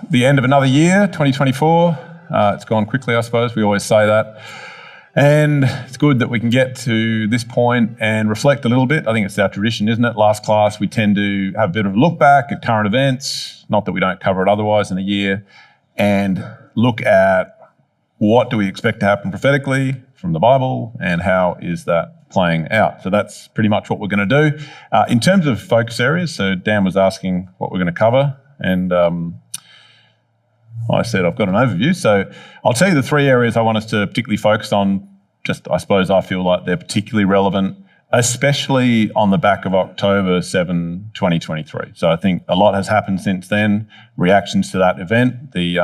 the end of another year, 2024. It's gone quickly, I suppose. We always say that. And it's good that we can get to this point and reflect a little bit. I think it's our tradition, isn't it? Last class, we tend to have a bit of a look back at current events, not that we don't cover it otherwise in a year, and look at what do we expect to happen prophetically from the Bible and how is that playing out. So that's pretty much what we're going to do. In terms of focus areas, so Dan was asking what we're going to cover, and I said I've got an overview. So I'll tell you the three areas I want us to particularly focus on. Just, I suppose I feel like they're particularly relevant, especially on the back of October 7, 2023. So I think a lot has happened since then, reactions to that event, the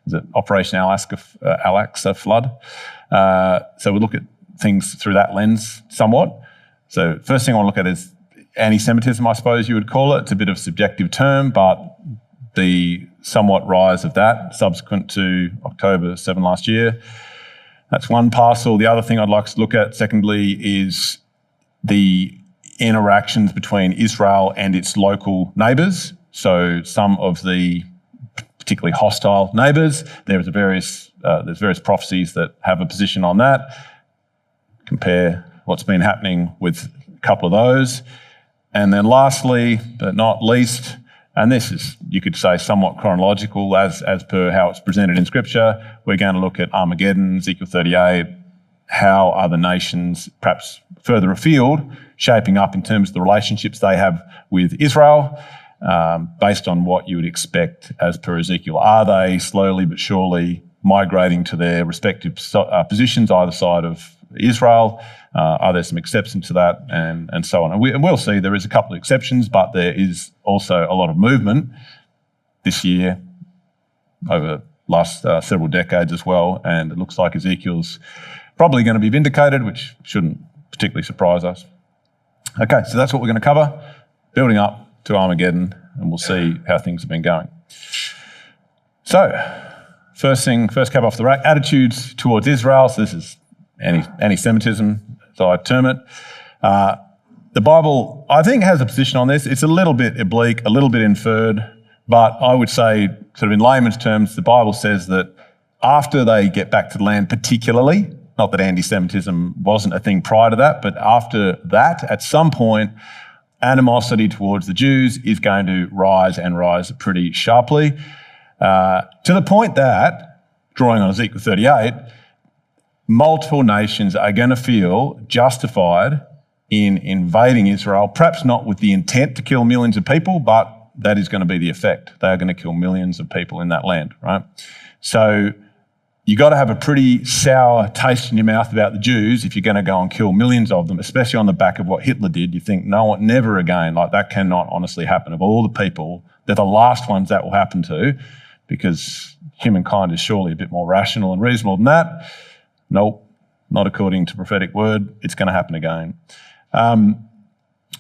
is it Operation Al-Aqsa flood. So we look at things through that lens somewhat. So first thing I want to look at is anti-Semitism, I suppose you would call it. It's a bit of a subjective term, but the somewhat rise of that subsequent to October 7 last year. That's one parcel. The other thing I'd like to look at, secondly, is the interactions between Israel and its local neighbours. So some of the particularly hostile neighbours, there's various prophecies that have a position on that. Compare what's been happening with a couple of those. And then lastly, but not least, and this is, you could say, somewhat chronological as per how it's presented in Scripture. We're going to look at Armageddon, Ezekiel 38, how are the nations, perhaps further afield, shaping up in terms of the relationships they have with Israel, based on what you would expect as per Ezekiel. Are they slowly but surely migrating to their respective positions either side of Israel? Are there some exceptions to that, and so on? And we'll see there is a couple of exceptions, but there is also a lot of movement this year over last several decades as well, and it looks like Ezekiel's probably going to be vindicated, which shouldn't particularly surprise us. Okay, so that's what we're going to cover, building up to Armageddon, and we'll see how things have been going. So, first cap off the rack, attitudes towards Israel. So this is anti-Semitism, so I term it. The Bible, I think, has a position on this. It's a little bit oblique, a little bit inferred, but I would say, sort of in layman's terms, the Bible says that after they get back to the land particularly, not that anti-Semitism wasn't a thing prior to that, but after that, at some point, animosity towards the Jews is going to rise pretty sharply, to the point that, drawing on Ezekiel 38, multiple nations are going to feel justified in invading Israel, perhaps not with the intent to kill millions of people, but that is going to be the effect. They are going to kill millions of people in that land, right? So you got to have a pretty sour taste in your mouth about the Jews if you're going to go and kill millions of them, especially on the back of what Hitler did. You think, no, never again. Like, that cannot honestly happen. Of all the people, they're the last ones that will happen to, because humankind is surely a bit more rational and reasonable than that. Nope, not according to prophetic word. It's going to happen again.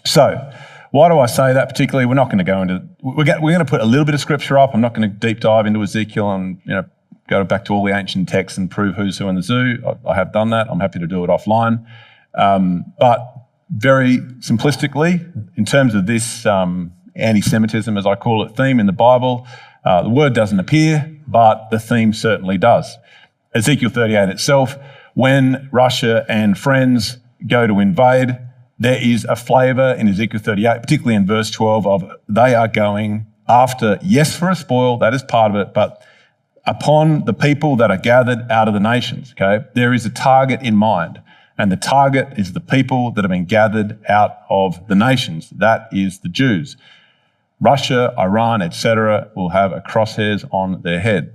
So why do I say that particularly? We're not going to go into, we're going to put a little bit of scripture up. I'm not going to deep dive into Ezekiel and go back to all the ancient texts and prove who's who in the zoo. I have done that. I'm happy to do it offline. But very simplistically, in terms of this anti-Semitism, as I call it, theme in the Bible, the word doesn't appear, but the theme certainly does. Ezekiel 38 itself, when Russia and friends go to invade, there is a flavour in Ezekiel 38, particularly in verse 12, of they are going after, yes, for a spoil, that is part of it, but upon the people that are gathered out of the nations, okay? There is a target in mind, and the target is the people that have been gathered out of the nations. That is the Jews. Russia, Iran, etc. will have a crosshairs on their head.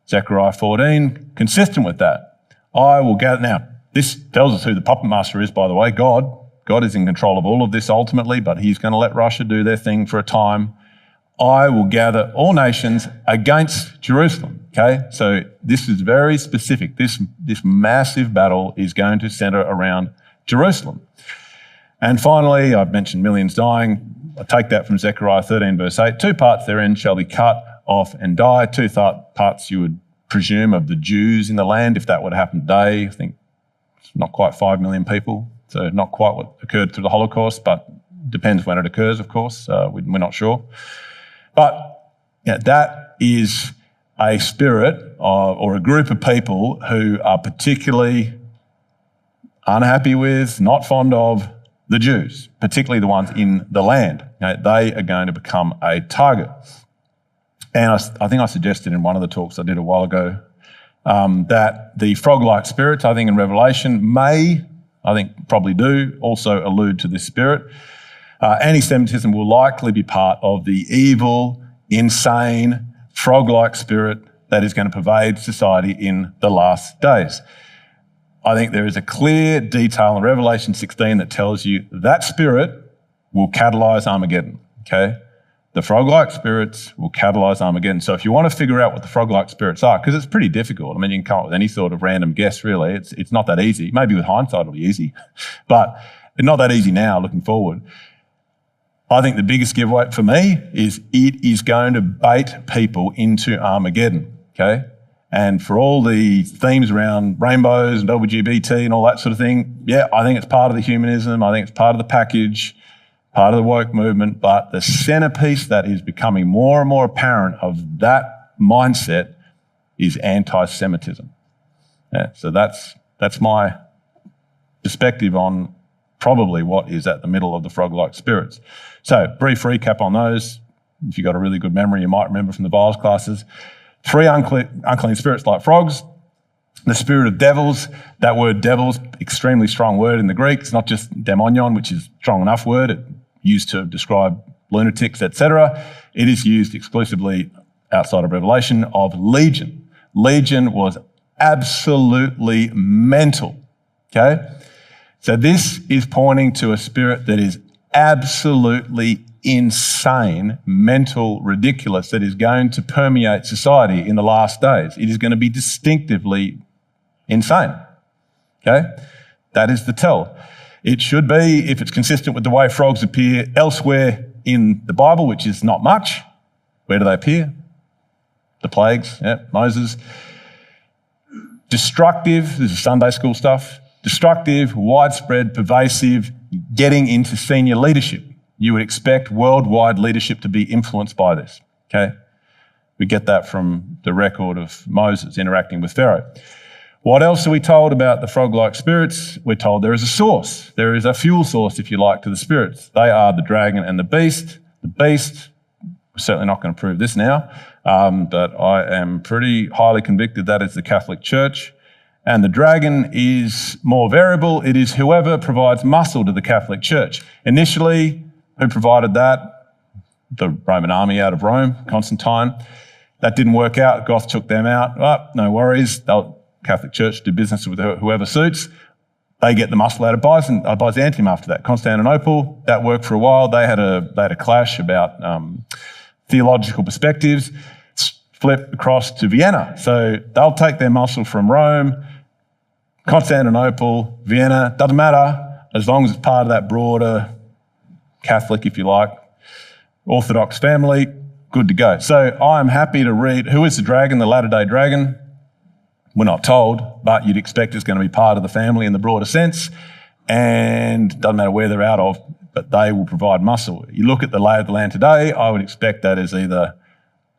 Zechariah 14, consistent with that. I will gather. Now, this tells us who the puppet master is, by the way, God. God is in control of all of this ultimately, but he's going to let Russia do their thing for a time. I will gather all nations against Jerusalem, okay? So this is very specific. This massive battle is going to centre around Jerusalem. And finally, I've mentioned millions dying. I take that from Zechariah 13, verse 8. 2 parts therein shall be cut off and die. 2 parts you would presume of the Jews in the land, if that would happen today. I think it's not quite 5 million people, so not quite what occurred through the Holocaust, but depends when it occurs, of course. We're not sure. But that is a spirit or a group of people who are particularly unhappy with, not fond of the Jews, particularly the ones in the land. They are going to become a target. And I think I suggested in one of the talks I did a while ago that the frog-like spirits, I think in Revelation, probably do also allude to this spirit. Anti-Semitism will likely be part of the evil, insane, frog-like spirit that is going to pervade society in the last days. I think there is a clear detail in Revelation 16 that tells you that spirit will catalyse Armageddon, okay? The frog-like spirits will catalyse Armageddon. So if you want to figure out what the frog-like spirits are, because it's pretty difficult. I mean, you can come up with any sort of random guess, really. It's not that easy. Maybe with hindsight it'll be easy, but it's not that easy now looking forward. I think the biggest giveaway for me is it is going to bait people into Armageddon, okay? And for all the themes around rainbows and LGBT and all that sort of thing, yeah, I think it's part of the humanism. I think it's part of the package, part of the woke movement. But the centerpiece that is becoming more and more apparent of that mindset is anti-Semitism. Yeah, so that's my perspective on probably what is at the middle of the frog-like spirits. So, brief recap on those. If you've got a really good memory, you might remember from the Bibles classes. 3 unclean spirits like frogs. The spirit of devils. That word devils, extremely strong word in the Greek. It's not just daimonion, which is a strong enough word. It's used to describe lunatics, etc. It is used exclusively outside of Revelation of legion. Legion was absolutely mental, okay? So this is pointing to a spirit that is absolutely insane, mental, ridiculous, that is going to permeate society in the last days. It is going to be distinctively insane, okay? That is the tell. It should be, if it's consistent with the way frogs appear elsewhere in the Bible, which is not much. Where do they appear? The plagues, yeah, Moses. Destructive, this is Sunday school stuff. Destructive, widespread, pervasive, getting into senior leadership. You would expect worldwide leadership to be influenced by this, okay? We get that from the record of Moses interacting with Pharaoh. What else are we told about the frog-like spirits? We're told there is a source. There is a fuel source, if you like, to the spirits. They are the dragon and the beast. The beast, we're certainly not going to prove this now, but I am pretty highly convicted that is the Catholic Church. And the dragon is more variable. It is whoever provides muscle to the Catholic Church. Initially, who provided that? The Roman army out of Rome, Constantine. That didn't work out. Goths took them out. Oh, no worries. Catholic Church do business with whoever suits. They get the muscle out of Byzantium after that. Constantinople, that worked for a while. They had a clash about theological perspectives. Flip across to Vienna. So they'll take their muscle from Rome, Constantinople, Vienna, doesn't matter, as long as it's part of that broader Catholic, if you like, Orthodox family, good to go. So I'm happy to read, who is the dragon, the latter-day dragon? We're not told, but you'd expect it's going to be part of the family in the broader sense, and doesn't matter where they're out of, but they will provide muscle. You look at the lay of the land today, I would expect that is either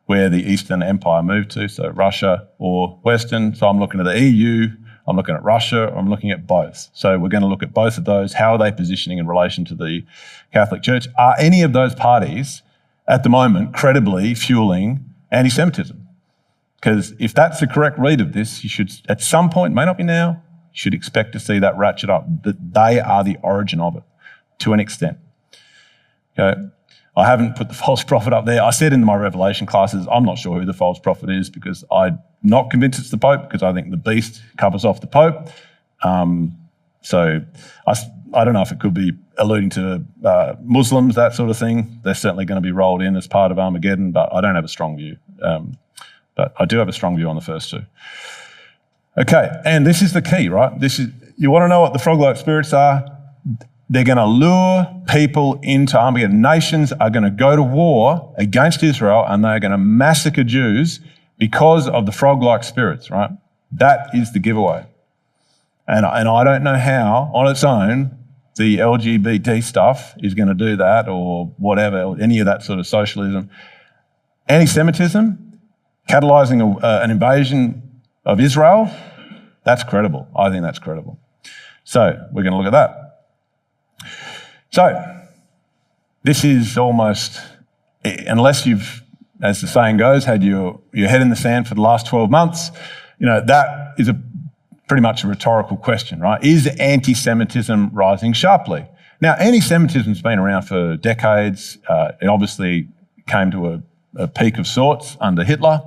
where the Eastern Empire moved to, so Russia or Western. So I'm looking at the EU, I'm looking at Russia, I'm looking at both. So we're going to look at both of those. How are they positioning in relation to the Catholic Church? Are any of those parties at the moment credibly fueling anti-Semitism? Because if that's the correct read of this, you should, at some point, may not be now, you should expect to see that ratchet up, that they are the origin of it, to an extent. Okay. I haven't put the false prophet up there. I said in my Revelation classes, I'm not sure who the false prophet is because I'm not convinced it's the Pope because I think the beast covers off the Pope. So I don't know if it could be alluding to Muslims, that sort of thing. They're certainly going to be rolled in as part of Armageddon, but I don't have a strong view. But I do have a strong view on the first two. Okay, and this is the key, right? You want to know what the frog-like spirits are? They're going to lure people into Armageddon. Nations are going to go to war against Israel and they're going to massacre Jews because of the frog-like spirits, right? That is the giveaway. And I don't know how, on its own, the LGBT stuff is going to do that or whatever, or any of that sort of socialism. Anti-Semitism catalysing an invasion of Israel, that's credible. I think that's credible. So we're going to look at that. So this is almost, unless you've, as the saying goes, had your head in the sand for the last 12 months, that is pretty much a rhetorical question, right? Is anti-Semitism rising sharply? Now, anti-Semitism's been around for decades. It obviously came to a peak of sorts under Hitler.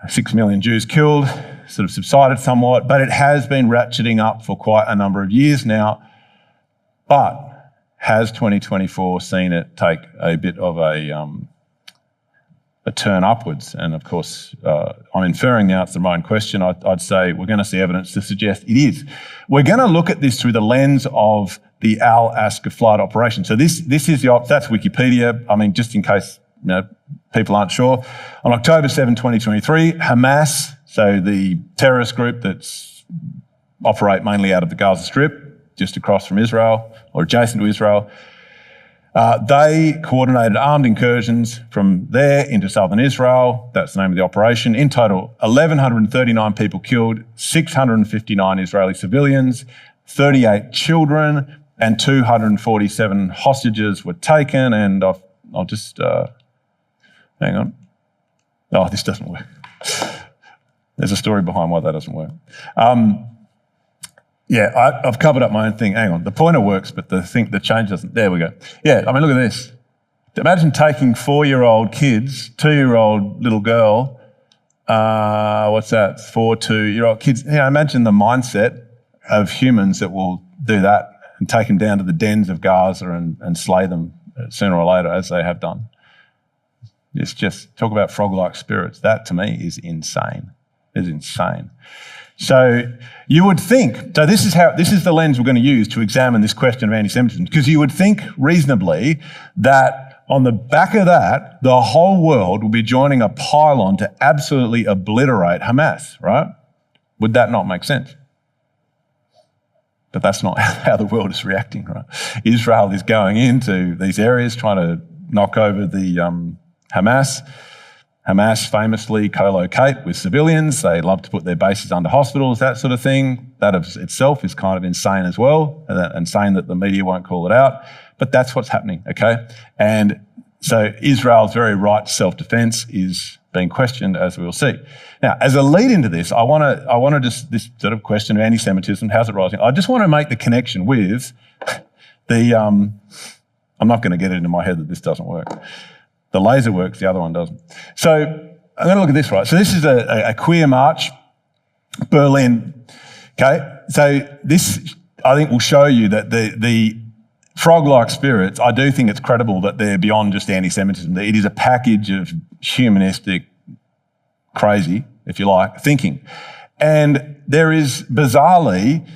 6 million Jews killed, sort of subsided somewhat, but it has been ratcheting up for quite a number of years now. But has 2024 seen it take a bit of a turn upwards? And of course, I'm inferring now it's the right question. I'd say we're going to see evidence to suggest it is. We're going to look at this through the lens of the Al-Aqsa flood operation. So this is that's Wikipedia. I mean, just in case people aren't sure. On October 7, 2023, Hamas, so the terrorist group that's operate mainly out of the Gaza Strip, just across from Israel or adjacent to Israel, they coordinated armed incursions from there into southern Israel. That's the name of the operation. In total, 1,139 people killed, 659 Israeli civilians, 38 children, and 247 hostages were taken. And I'll just, hang on. Oh, this doesn't work. There's a story behind why that doesn't work. Yeah, I've covered up my own thing. Hang on. The pointer works, but the change doesn't. There we go. Yeah, I mean, look at this. Imagine taking 4-year-old kids, 2-year-old little girl, what's that, 2-year-old kids. Yeah, imagine the mindset of humans that will do that and take them down to the dens of Gaza and slay them sooner or later, as they have done. It's just, talk about frog-like spirits. That, to me, is insane. It's insane. So you would think, so this is the lens we're going to use to examine this question of anti-Semitism, because you would think reasonably that on the back of that, the whole world will be joining a pylon to absolutely obliterate Hamas, right? Would that not make sense? But that's not how the world is reacting, right? Israel is going into these areas trying to knock over the Hamas. Hamas famously co-locate with civilians. They love to put their bases under hospitals, that sort of thing. That of itself is kind of insane as well, and insane that the media won't call it out. But that's what's happening, okay? And so Israel's very right to self-defense is being questioned, as we'll see. Now, as a lead into this, I want to just, this sort of question of anti-Semitism, how's it rising? I just want to make the connection with the, I'm not going to get it into my head that this doesn't work. The laser works, the other one doesn't. So I'm going to look at this, right? So this is a queer march, Berlin, okay? So this, I think, will show you that the frog-like spirits, I do think it's credible that they're beyond just anti-Semitism. It is a package of humanistic, crazy, if you like, thinking. And there is, bizarrely,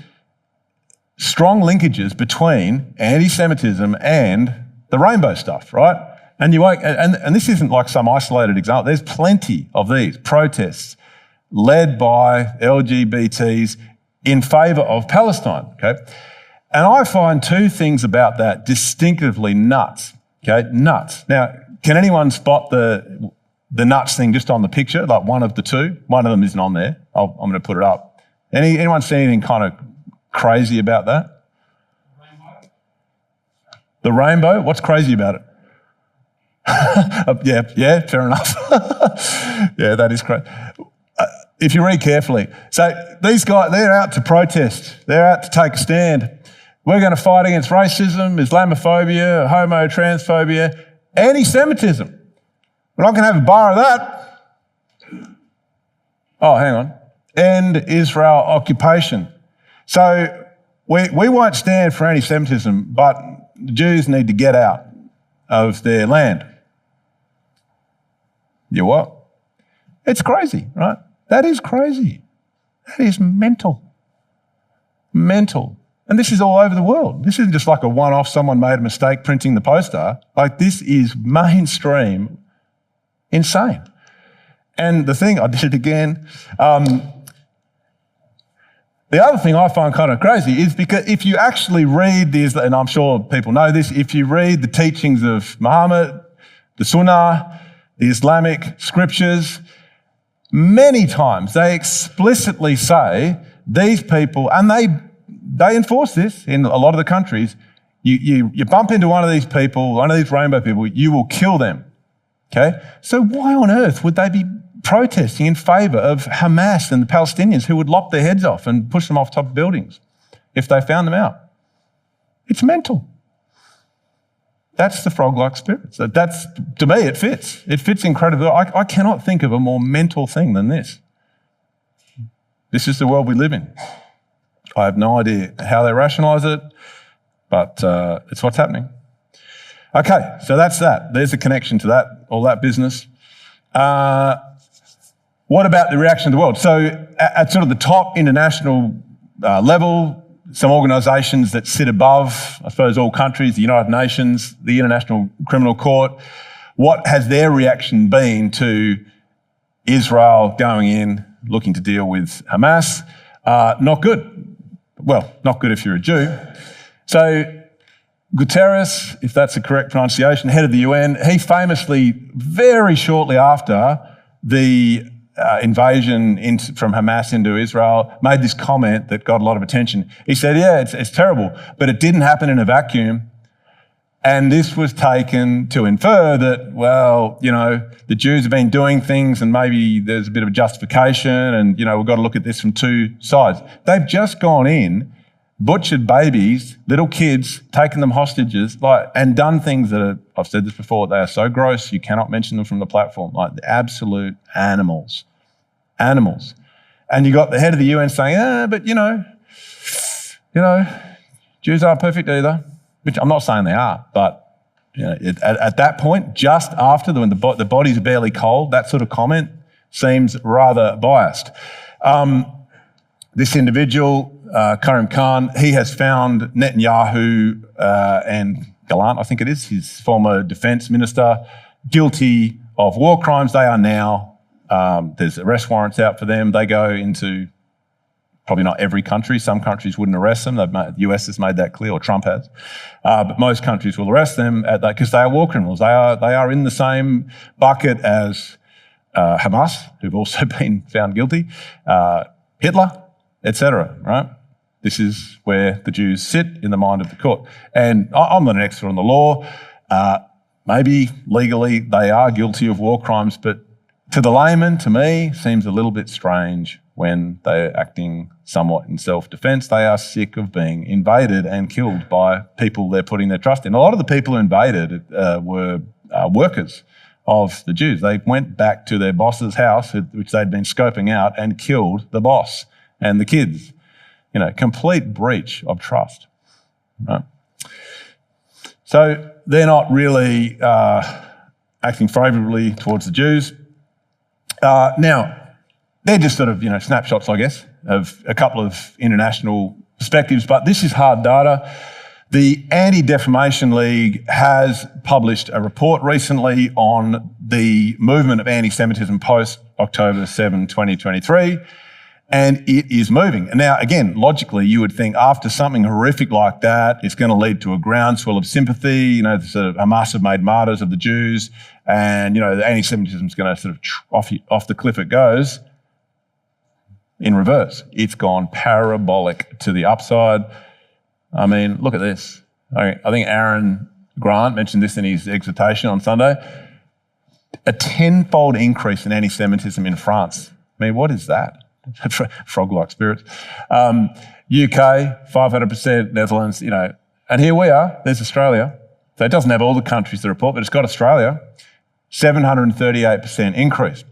strong linkages between anti-Semitism and the rainbow stuff, right? And and this isn't like some isolated example. There's plenty of these protests led by LGBTs in favour of Palestine, okay? And I find two things about that distinctively nuts, okay? Nuts. Now, can anyone spot the nuts thing just on the picture, like one of the two? One of them isn't on there. I'm going to put it up. Anyone see anything kind of crazy about that? Rainbow. The rainbow? What's crazy about it? Yeah, fair enough. Yeah, that is great. If you read carefully. So these guys, they're out to protest. They're out to take a stand. We're going to fight against racism, Islamophobia, homo, transphobia, anti-Semitism. We're not going to have a bar of that. Oh, hang on. End Israel occupation. So we won't stand for anti-Semitism, but the Jews need to get out of their land. You what? It's crazy, right? That is crazy. That is mental. Mental. And this is all over the world. This isn't just like a one-off, someone made a mistake printing the poster. Like, this is mainstream insane. And the thing, I did it again. The other thing I find kind of crazy is because if you actually read these, and I'm sure people know this, if you read the teachings of Muhammad, the Sunnah, the Islamic scriptures, many times they explicitly say these people, and they enforce this in a lot of the countries, you bump into one of these people, one of these rainbow people, you will kill them. Okay? So why on earth would they be protesting in favour of Hamas and the Palestinians who would lop their heads off and push them off top of buildings if they found them out? It's mental. That's the frog-like spirit. So that's, to me, it fits. It fits incredibly. I cannot think of a more mental thing than this. This is the world we live in. I have no idea how they rationalise it, but it's what's happening. Okay, so that's that. There's a connection to that, all that business. What about the reaction of the world? So at sort of the top international level, some organisations that sit above, I suppose, all countries, the United Nations, the International Criminal Court, what has their reaction been to Israel going in, looking to deal with Hamas? Not good. Well, not good if you're a Jew. So Guterres, if that's the correct pronunciation, head of the UN, he famously, very shortly after the invasion from Hamas into Israel, made this comment that got a lot of attention. He said, yeah, it's terrible, but it didn't happen in a vacuum. And this was taken to infer that, well, you know, the Jews have been doing things and maybe there's a bit of a justification and, you know, we've got to look at this from two sides. They've just gone in, butchered babies, little kids, taken them hostages, and done things that are, I've said this before, they are so gross you cannot mention them from the platform, like the absolute animals. Animals. And you got the head of the UN saying, but you know, Jews aren't perfect either. Which I'm not saying they are, but you know, at that point, just after when the body's barely cold, that sort of comment seems rather biased. This individual, Karim Khan, he has found Netanyahu and Gallant, I think it is, his former defence minister, guilty of war crimes. They are now, there's arrest warrants out for them. They go into probably not every country. Some countries wouldn't arrest them. The US has made that clear, or Trump has. But most countries will arrest them at that because they are war criminals. They are in the same bucket as Hamas, who've also been found guilty, Hitler, etc. Right? This is where the Jews sit in the mind of the court. And I'm not an expert on the law. Maybe legally they are guilty of war crimes, but to the layman, to me, seems a little bit strange when they're acting somewhat in self-defence. They are sick of being invaded and killed by people they're putting their trust in. A lot of the people who invaded were workers of the Jews. They went back to their boss's house, which they'd been scoping out, and killed the boss and the kids. You know, complete breach of trust. Right? So they're not really acting favourably towards the Jews. Now, they're just sort of, snapshots, I guess, of a couple of international perspectives, but this is hard data. The Anti-Defamation League has published a report recently on the movement of anti-Semitism post-October 7, 2023, and it is moving. And now, again, logically, you would think after something horrific like that, it's going to lead to a groundswell of sympathy. The sort of Hamas have made martyrs of the Jews, and, the anti-Semitism is going to sort of off the cliff it goes. In reverse, it's gone parabolic to the upside. I mean, look at this. I think Aaron Grant mentioned this in his exhortation on Sunday. A tenfold increase in anti-Semitism in France. I mean, what is that? Frog-like spirits. UK, 500%, Netherlands, and here we are, there's Australia. So it doesn't have all the countries to report, but it's got Australia, 738% increase.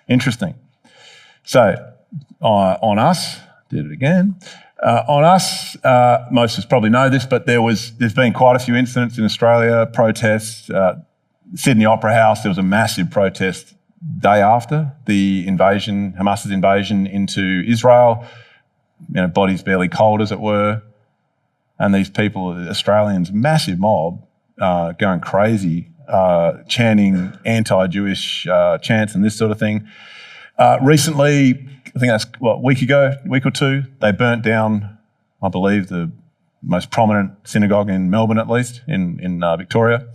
Interesting. So on us, did it again. On us, most of us probably know this, but there's been quite a few incidents in Australia, protests. Sydney Opera House, there was a massive protest day after the invasion, Hamas's invasion into Israel. Bodies barely cold, as it were. And these people, Australians, massive mob, going crazy, chanting anti-Jewish chants and this sort of thing. Recently, I think that's a week or two, they burnt down, I believe, the most prominent synagogue in Melbourne, at least, in Victoria.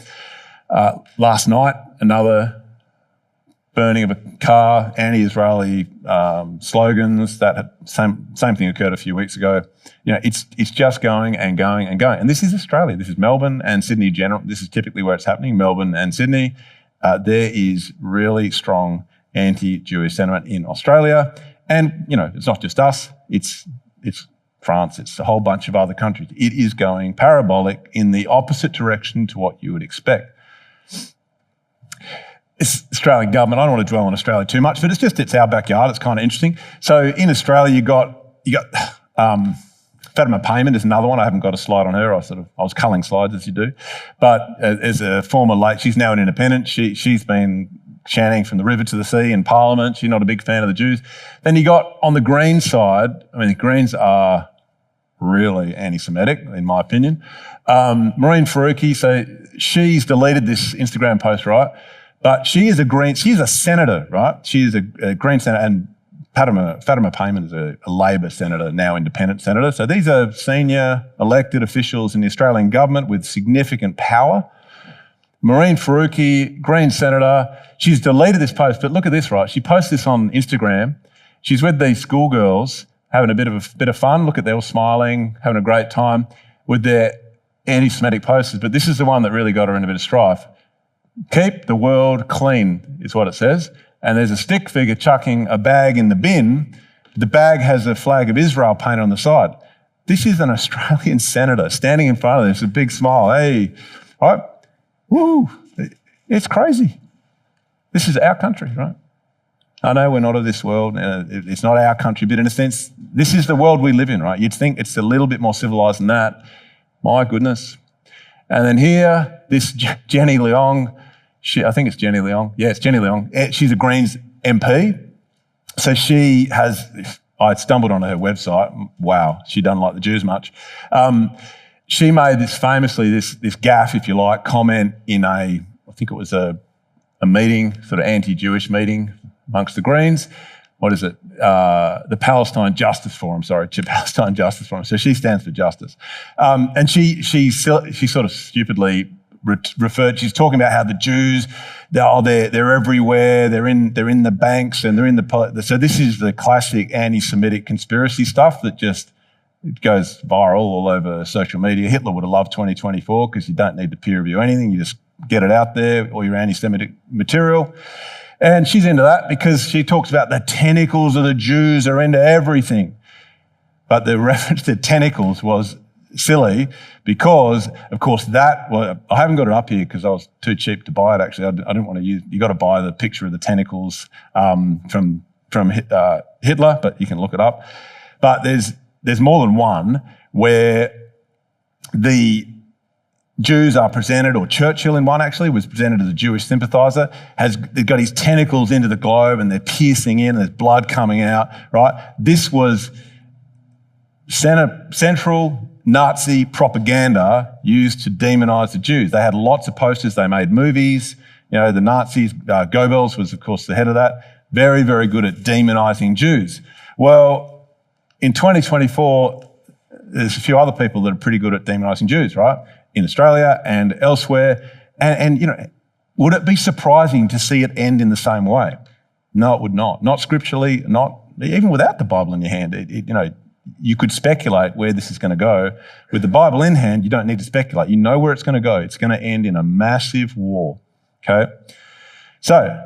Last night, another burning of a car, anti-Israeli slogans. That same thing occurred a few weeks ago. It's just going and going and going. And this is Australia. This is Melbourne and Sydney general. This is typically where it's happening, Melbourne and Sydney. There is really strong anti-Jewish sentiment in Australia. And, it's not just us. It's France. It's a whole bunch of other countries. It is going parabolic in the opposite direction to what you would expect. It's Australian government. I don't want to dwell on Australia too much, but it's our backyard. It's kind of interesting. So in Australia, you got Fatima Payment is another one. I haven't got a slide on her. I was culling slides as you do, but as a former late, she's now an independent. She's been chanting from the river to the sea in Parliament. She's not a big fan of the Jews. Then you got on the Greens side. I mean, the Greens are really anti-Semitic, in my opinion. Maureen Faruqi. So she's deleted this Instagram post, right? But she's a senator, right? She is a Green senator, and Fatima Payment is a Labor senator, now independent senator. So these are senior elected officials in the Australian government with significant power. Maureen Faruqi, Green senator, she's deleted this post, but look at this, right? She posts this on Instagram. She's with these schoolgirls having a bit of fun. Look at, they're all smiling, having a great time with their anti-Semitic posters. But this is the one that really got her in a bit of strife. Keep the world clean is what it says. And there's a stick figure chucking a bag in the bin. The bag has a flag of Israel painted on the side. This is an Australian senator standing in front of them. It's a big smile. Hey, right? Woo! It's crazy. This is our country, right? I know we're not of this world. It's not our country, but in a sense, this is the world we live in, right? You'd think it's a little bit more civilized than that. My goodness. And then here, this Jenny Leong, I think it's Jenny Leong. Yeah, it's Jenny Leong. She's a Greens MP. So I stumbled onto her website. Wow, she doesn't like the Jews much. She made this gaffe, if you like, comment in I think it was a meeting, sort of anti-Jewish meeting amongst the Greens. What is it? The Palestine Justice Forum, Palestine Justice Forum. So she stands for justice. And she sort of stupidly referred, she's talking about how the Jews, they're everywhere, they're in the banks and they're in so this is the classic anti-Semitic conspiracy stuff that just, it goes viral all over social media. Hitler would have loved 2024 because you don't need to peer review anything. You just get it out there, all your anti-Semitic material. And she's into that because she talks about the tentacles of the Jews are into everything. But the reference to tentacles was silly because, of course, I haven't got it up here because I was too cheap to buy it, actually. I didn't want to use, you got to buy the picture of the tentacles from Hitler, but you can look it up. But there's more than one where the Jews are presented, or Churchill in one actually was presented as a Jewish sympathiser, they've got his tentacles into the globe and they're piercing in and there's blood coming out, right? This was central Nazi propaganda used to demonise the Jews. They had lots of posters, they made movies, the Nazis, Goebbels was of course the head of that, very, very good at demonising Jews. Well, in 2024, there's a few other people that are pretty good at demonising Jews, right? In Australia and elsewhere. And would it be surprising to see it end in the same way? No, it would not. Not scripturally, not even without the Bible in your hand. You could speculate where this is going to go. With the Bible in hand, you don't need to speculate. You know where it's going to go. It's going to end in a massive war, okay? So,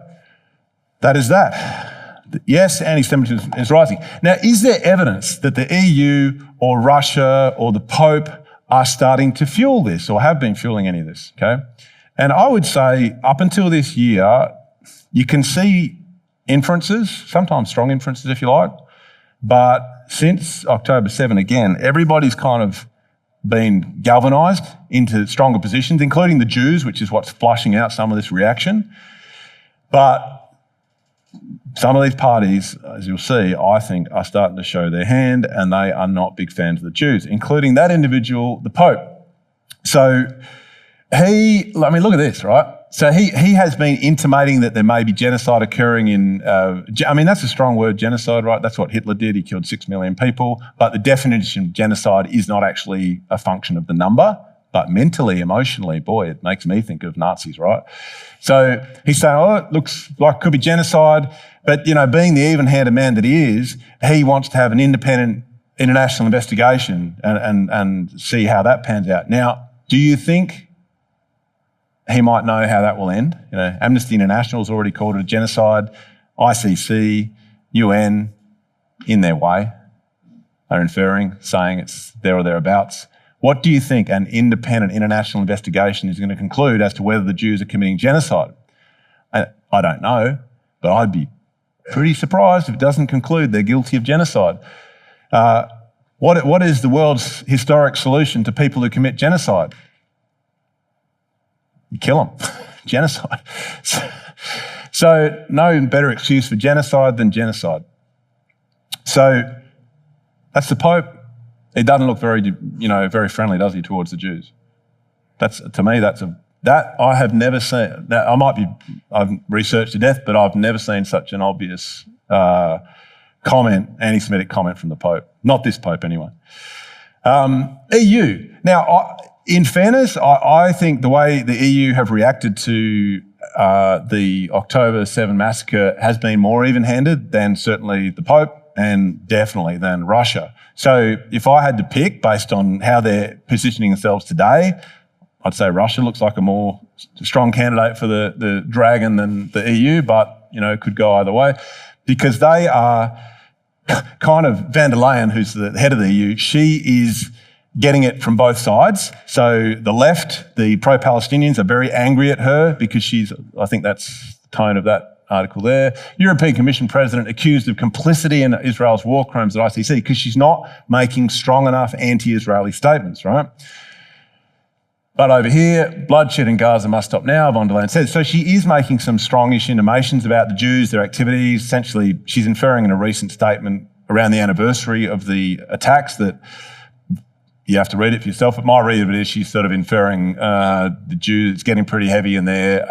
that is that. Yes, anti-Semitism is rising. Now, is there evidence that the EU or Russia or the Pope are starting to fuel this or have been fueling any of this, okay? And I would say up until this year, you can see inferences, sometimes strong inferences if you like, but since October 7, again, everybody's kind of been galvanised into stronger positions, including the Jews, which is what's flushing out some of this reaction. But some of these parties, as you'll see, I think are starting to show their hand, and they are not big fans of the Jews, including that individual, the Pope. So look at this, right? So he has been intimating that there may be genocide occurring in, that's a strong word, genocide, right? That's what Hitler did. He killed 6 million people. But the definition of genocide is not actually a function of the number. But mentally, emotionally, boy, it makes me think of Nazis, right? So he's saying, oh, it looks like it could be genocide. But, being the even-handed man that he is, he wants to have an independent international investigation and see how that pans out. Now, do you think he might know how that will end? Amnesty International has already called it a genocide. ICC, UN, in their way, are inferring, saying it's there or thereabouts. What do you think an independent international investigation is going to conclude as to whether the Jews are committing genocide? I don't know, but I'd be pretty surprised if it doesn't conclude they're guilty of genocide. What is the world's historic solution to people who commit genocide? You kill them. Genocide. So no better excuse for genocide than genocide. So that's the Pope. He doesn't look very friendly, does he, towards the Jews? To me, that I have never seen. That I've researched to death, but I've never seen such an obvious anti-Semitic comment from the Pope. Not this Pope, anyway. EU. Now, in fairness, I think the way the EU have reacted to the October 7 massacre has been more even-handed than certainly the Pope and definitely than Russia. So if I had to pick based on how they're positioning themselves today, I'd say Russia looks like a more strong candidate for the dragon than the EU, but, it could go either way because they are kind of van der Leyen, who's the head of the EU, she is getting it from both sides. So the left, the pro-Palestinians, are very angry at her because I think that's the tone of that article there. European Commission President accused of complicity in Israel's war crimes at ICC because she's not making strong enough anti-Israeli statements, right? But over here, bloodshed in Gaza must stop now, von der Leyen says. So she is making some strongish intimations about the Jews, their activities. Essentially, she's inferring in a recent statement around the anniversary of the attacks that you have to read it for yourself, but my read of it is she's sort of inferring the Jews, it's getting pretty heavy in there,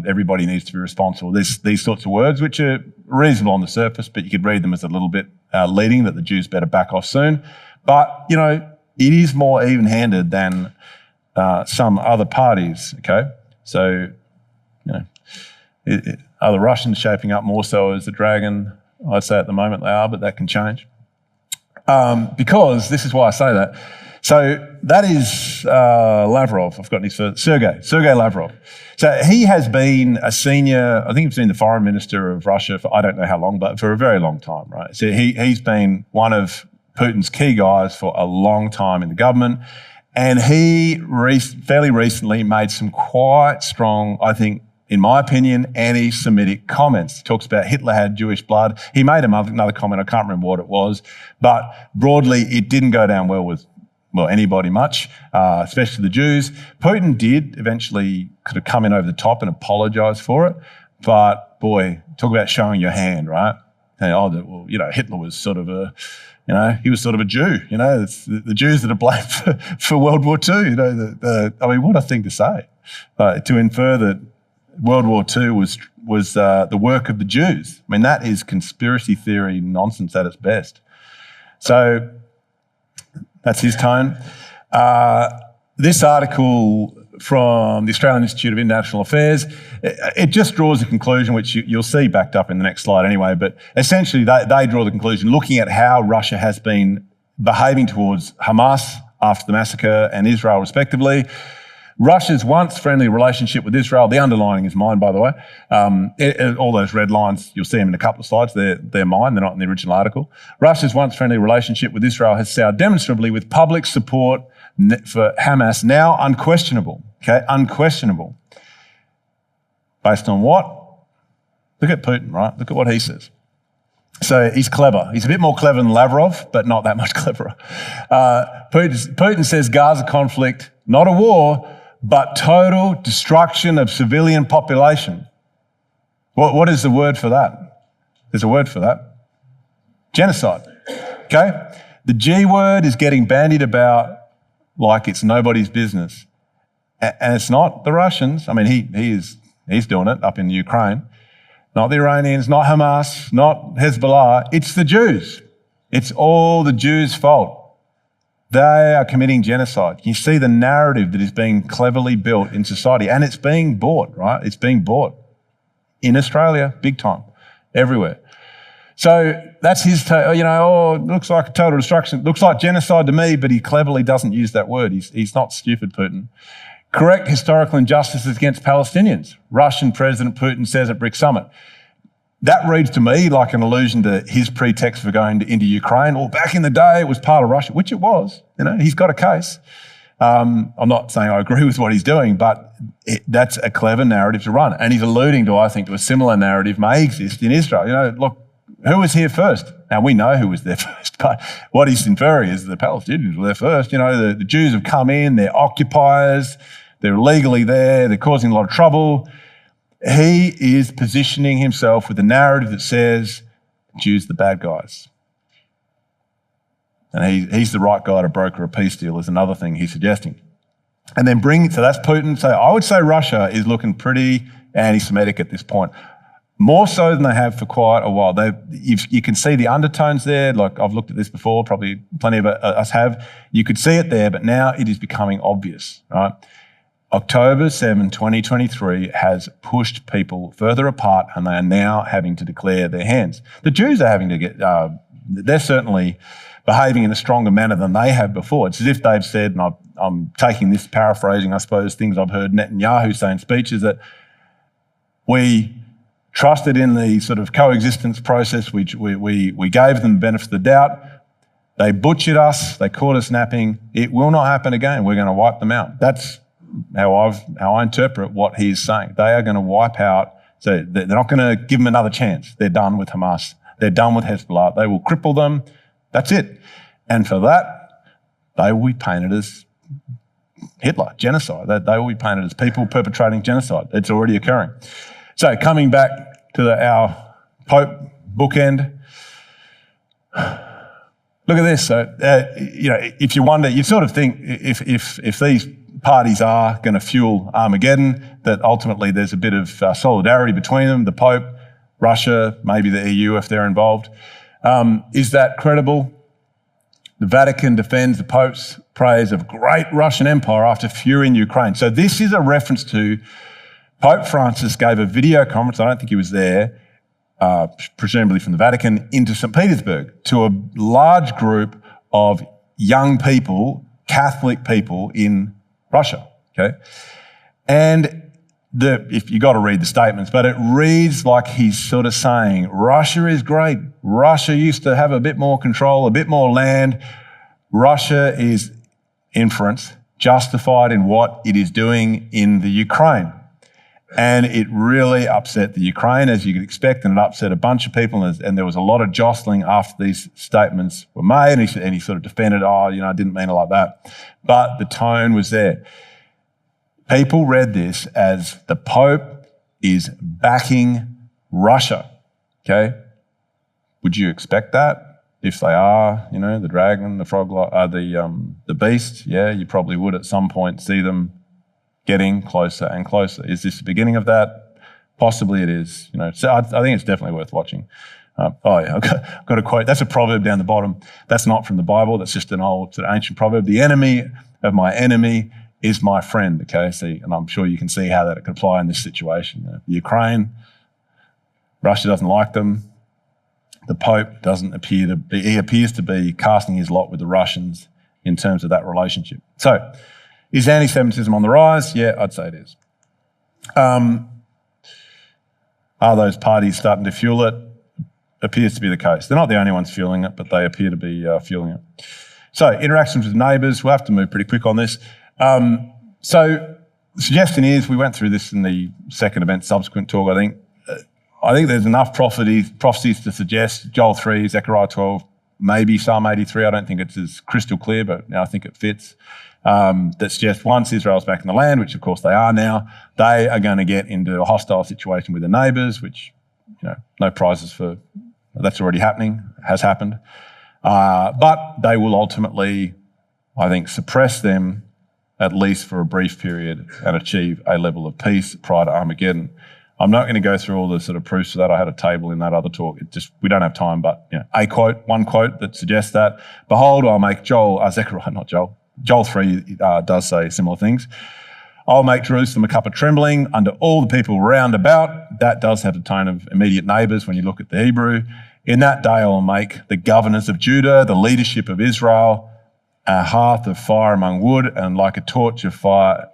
everybody needs to be responsible. These sorts of words, which are reasonable on the surface, but you could read them as a little bit leading, that the Jews better back off soon. But, it is more even-handed than some other parties, okay? So, are the Russians shaping up more so as the dragon? I'd say at the moment they are, but that can change. Because, this is why I say that, so that is Lavrov. I've got his Sergei Lavrov. So he has been a senior, I think he's been the foreign minister of Russia for I don't know how long, but for a very long time, right? So he's been one of Putin's key guys for a long time in the government. And he fairly recently made some quite strong, I think, in my opinion, anti-Semitic comments. He talks about Hitler had Jewish blood. He made another comment, I can't remember what it was, but broadly it didn't go down well with anybody much, especially the Jews. Putin did eventually could have come in over the top and apologise for it, but boy, talk about showing your hand, right? And, Hitler was sort of he was sort of a Jew, it's the Jews that are blamed for World War II, what a thing to say, to infer that World War II was the work of the Jews. I mean, that is conspiracy theory nonsense at its best. So that's his tone. This article from the Australian Institute of International Affairs, it just draws a conclusion, which you'll see backed up in the next slide anyway, but essentially they draw the conclusion looking at how Russia has been behaving towards Hamas after the massacre and Israel respectively. Russia's once friendly relationship with Israel, the underlining is mine, by the way. All those red lines, you'll see them in a couple of slides, they're mine, they're not in the original article. Russia's once friendly relationship with Israel has soured demonstrably with public support for Hamas now unquestionable, okay, unquestionable. Based on what? Look at Putin, right? Look at what he says. So he's clever. He's a bit more clever than Lavrov, but not that much cleverer. Putin says Gaza conflict, not a war, but total destruction of civilian population. What is the word for that? There's a word for that. Genocide, okay? The G word is getting bandied about like it's nobody's business. And it's not the Russians. I mean, he's doing it up in Ukraine. Not the Iranians, not Hamas, not Hezbollah. It's the Jews. It's all the Jews' fault. They are committing genocide. You see the narrative that is being cleverly built in society, and it's being bought, right? It's being bought in Australia, big time, everywhere. So that's his, it looks like a total destruction. It looks like genocide to me, but he cleverly doesn't use that word. He's not stupid, Putin. Correct historical injustices against Palestinians. Russian President Putin says at BRICS Summit. That reads to me like an allusion to his pretext for going into Ukraine. Well, back in the day, it was part of Russia, which it was. He's got a case. I'm not saying I agree with what he's doing, but that's a clever narrative to run. And he's alluding to, I think, to a similar narrative may exist in Israel. Look, who was here first? Now, we know who was there first, but what he's inferring is the Palestinians were there first. The Jews have come in, they're occupiers, they're illegally there, they're causing a lot of trouble. He is positioning himself with a narrative that says Jews the bad guys. And he's the right guy to broker a peace deal is another thing he's suggesting. And then so that's Putin. So I would say Russia is looking pretty anti-Semitic at this point. More so than they have for quite a while. You can see the undertones there. Like I've looked at this before, probably plenty of us have. You could see it there, but now it is becoming obvious, right? October 7, 2023 has pushed people further apart and they are now having to declare their hands. The Jews are having to they're certainly behaving in a stronger manner than they have before. It's as if they've said, and I'm taking this, paraphrasing, I suppose, things I've heard Netanyahu say in speeches, that we trusted in the sort of coexistence process, which we gave them the benefit of the doubt. They butchered us, they caught us napping. It will not happen again. We're going to wipe them out. That's how I interpret what he's saying. They are going to wipe out, so they're not going to give them another chance. They're done with Hamas. They're done with Hezbollah. They will cripple them. That's it. And for that, they will be painted as Hitler, genocide. They will be painted as people perpetrating genocide. It's already occurring. So coming back to our Pope bookend, look at this. So, if you wonder, you sort of think if these parties are going to fuel Armageddon, that ultimately there's a bit of solidarity between them, the Pope, Russia, maybe the EU if they're involved. Is that credible? The Vatican defends the Pope's praise of great Russian Empire after fury in Ukraine. So this is a reference to Pope Francis gave a video conference, I don't think he was there, presumably from the Vatican, into St. Petersburg to a large group of young people, Catholic people in Russia, okay? And if you got to read the statements, but it reads like he's sort of saying, Russia is great. Russia used to have a bit more control, a bit more land. Russia is, inference, justified in what it is doing in the Ukraine. And it really upset the Ukraine, as you could expect, and it upset a bunch of people, and there was a lot of jostling after these statements were made, and he sort of defended, I didn't mean it like that. But the tone was there. People read this as the Pope is backing Russia, okay? Would you expect that? If they are, the dragon, the frog, the beast, yeah, you probably would at some point see them getting closer and closer. Is this the beginning of that? Possibly it is. So I think it's definitely worth watching. I've got a quote. That's a proverb down the bottom. That's not from the Bible. That's just an old sort of ancient proverb. The enemy of my enemy is my friend. Okay, see, and I'm sure you can see how that could apply in this situation. Ukraine, Russia doesn't like them. The Pope doesn't appear to be. He appears to be casting his lot with the Russians in terms of that relationship. So, is anti-Semitism on the rise? Yeah, I'd say it is. Are those parties starting to fuel it? Appears to be the case. They're not the only ones fueling it, but they appear to be fueling it. So, interactions with neighbours. We'll have to move pretty quick on this. So, the suggestion is, we went through this in the second event subsequent talk, I think. I think there's enough prophecies to suggest Joel 3, Zechariah 12, maybe Psalm 83. I don't think it's as crystal clear, but I think it fits. That suggests once Israel's back in the land, which of course they are now, they are going to get into a hostile situation with their neighbours, which, no prizes for, that's already happening, has happened. But they will ultimately, I think, suppress them at least for a brief period and achieve a level of peace prior to Armageddon. I'm not going to go through all the sort of proofs of that. I had a table in that other talk. We don't have time, but one quote that suggests that. Behold, I'll make Zechariah, not Joel. Joel 3 does say similar things. I'll make Jerusalem a cup of trembling under all the people round about. That does have the tone of immediate neighbours when you look at the Hebrew. In that day I will make the governors of Judah, the leadership of Israel, a hearth of fire among wood, and like a torch of fire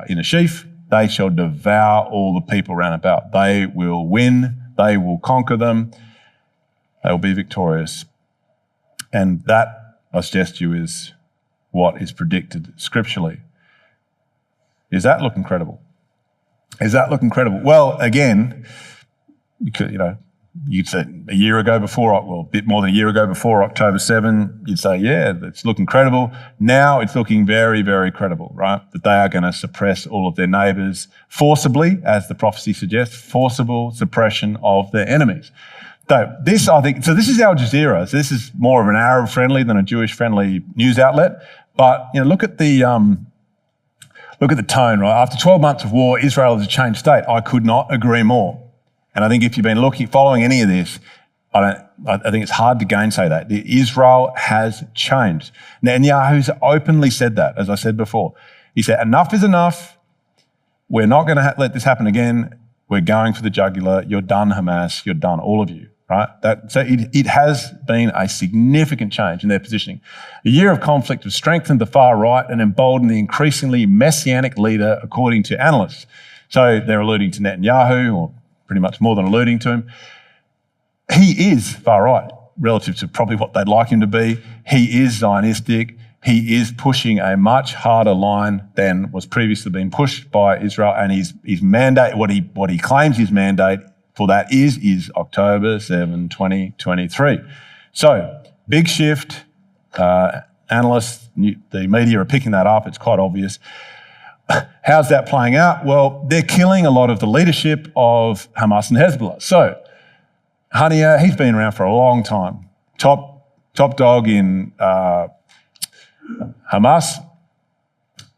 in a sheaf. They shall devour all the people round about. They will win. They will conquer them. They will be victorious. And that, I suggest to you, is what is predicted scripturally. Is that looking credible? Is that looking credible? Well, again, you'd say a year ago before, well, a bit more than a year ago before October 7, you'd say, yeah, it's looking credible. Now it's looking very, very credible, right? That they are going to suppress all of their neighbours forcibly, as the prophecy suggests, forcible suppression of their enemies. So this is Al Jazeera. So this is more of an Arab-friendly than a Jewish-friendly news outlet. But look at the tone, right? After 12 months of war, Israel is a changed state. I could not agree more. And I think if you've been following any of this, I think it's hard to gainsay that. Israel has changed. Netanyahu's openly said that, as I said before. He said, enough is enough. We're not going to let this happen again. We're going for the jugular. You're done, Hamas. You're done, all of you, right? So it has been a significant change in their positioning. A year of conflict has strengthened the far right and emboldened the increasingly messianic leader, according to analysts. So they're alluding to Netanyahu, or pretty much more than alluding to him. He is far right relative to probably what they'd like him to be. He is Zionistic. He is pushing a much harder line than was previously being pushed by Israel, and his mandate, what he claims his mandate for that is October 7, 2023. So, big shift. Analysts, the media are picking that up. It's quite obvious. How's that playing out? Well, they're killing a lot of the leadership of Hamas and Hezbollah. So, Haniyeh, he's been around for a long time. Top dog in Hamas.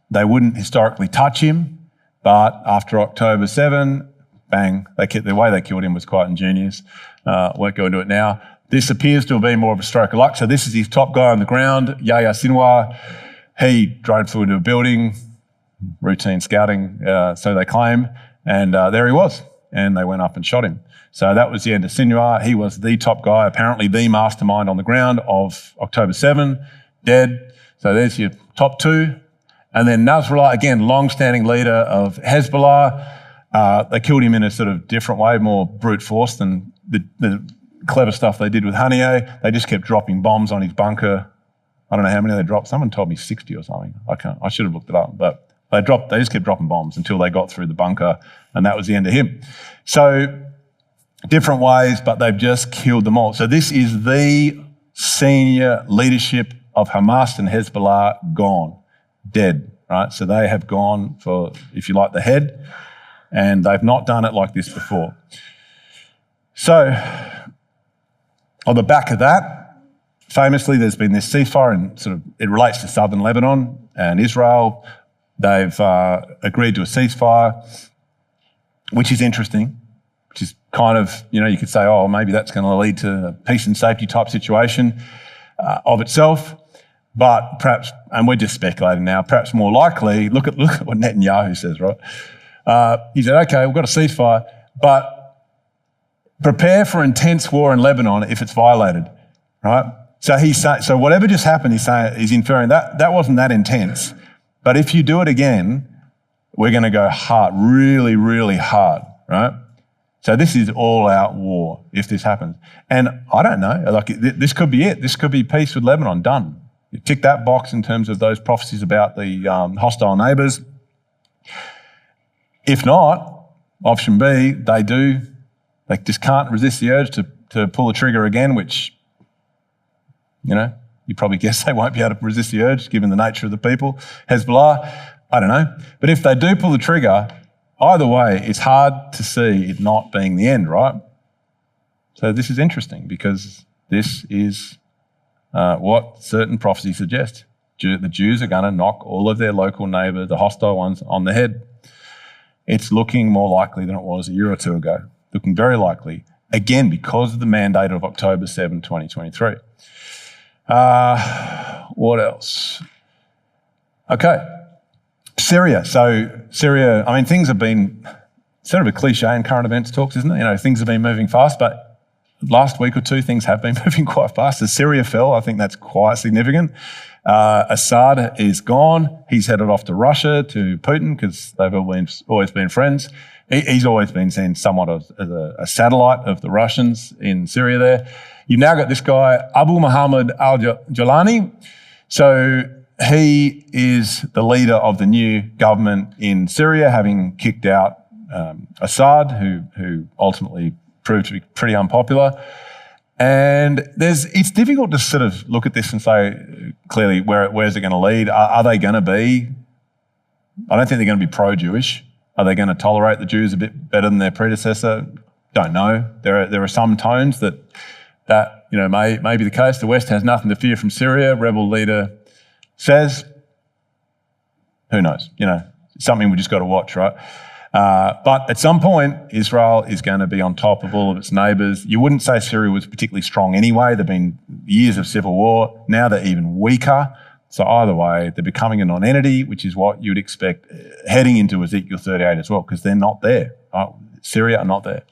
They wouldn't historically touch him, but after October 7, bang, the way they killed him was quite ingenious. Won't go into it now. This appears to have been more of a stroke of luck. So this is his top guy on the ground, Yahya Sinwar. He drove through into a building, routine scouting, so they claim, and there he was, and they went up and shot him. So that was the end of Sinwar. He was the top guy, apparently the mastermind on the ground of October 7, dead. So there's your top two. And then Nasrallah, again, long-standing leader of Hezbollah. They killed him in a sort of different way, more brute force than the clever stuff they did with Haniyeh. They just kept dropping bombs on his bunker. I don't know how many they dropped. Someone told me 60 or something. I should have looked it up, but they just kept dropping bombs until they got through the bunker, and that was the end of him. So different ways, but they've just killed them all. So this is the senior leadership of Hamas and Hezbollah gone, dead, right? So they have gone for, if you like, the head, and they've not done it like this before. So on the back of that, famously, there's been this ceasefire, and it relates to southern Lebanon and Israel. They've agreed to a ceasefire, which is interesting, which is kind of, you could say, oh, maybe that's going to lead to a peace and safety type situation of itself. But perhaps, and we're just speculating now, perhaps more likely, look at what Netanyahu says, right? He said, okay, we've got a ceasefire, but prepare for intense war in Lebanon if it's violated, right? So whatever just happened, he's inferring that wasn't that intense. But if you do it again, we're going to go hard, really, really hard, right? So this is all-out war if this happens. And I don't know, this could be it. This could be peace with Lebanon, done. You tick that box in terms of those prophecies about the hostile neighbours. If not, option B, they just can't resist the urge to pull the trigger again, which, you probably guess they won't be able to resist the urge given the nature of the people. Hezbollah, I don't know. But if they do pull the trigger, either way, it's hard to see it not being the end, right? So this is interesting because this is what certain prophecies suggest. The Jews are going to knock all of their local neighbours, the hostile ones, on the head. It's looking more likely than it was a year or two ago, looking very likely, again, because of the mandate of October 7, 2023. What else? Okay, Syria. So Syria, I mean, things have been sort of a cliche in current events talks, isn't it? You know, things have been moving fast, but last week or two, things have been moving quite fast. As Syria fell, I think that's quite significant. Assad is gone. He's headed off to Russia, to Putin, because they've always been friends. He's always been seen somewhat as a satellite of the Russians in Syria there. You've now got this guy, Abu Muhammad al-Jolani. So he is the leader of the new government in Syria, having kicked out Assad, who ultimately proved to be pretty unpopular. And it's difficult to sort of look at this and say clearly where's it going to lead. Are they going to be? I don't think they're going to be pro-Jewish. Are they going to tolerate the Jews a bit better than their predecessor? Don't know. There are some tones that may be the case. The West has nothing to fear from Syria. Rebel leader says. Who knows? Something we just got to watch, right? But at some point, Israel is going to be on top of all of its neighbours. You wouldn't say Syria was particularly strong anyway. There have been years of civil war. Now they're even weaker. So either way, they're becoming a non-entity, which is what you'd expect heading into Ezekiel 38 as well, because they're not there. Syria are not there.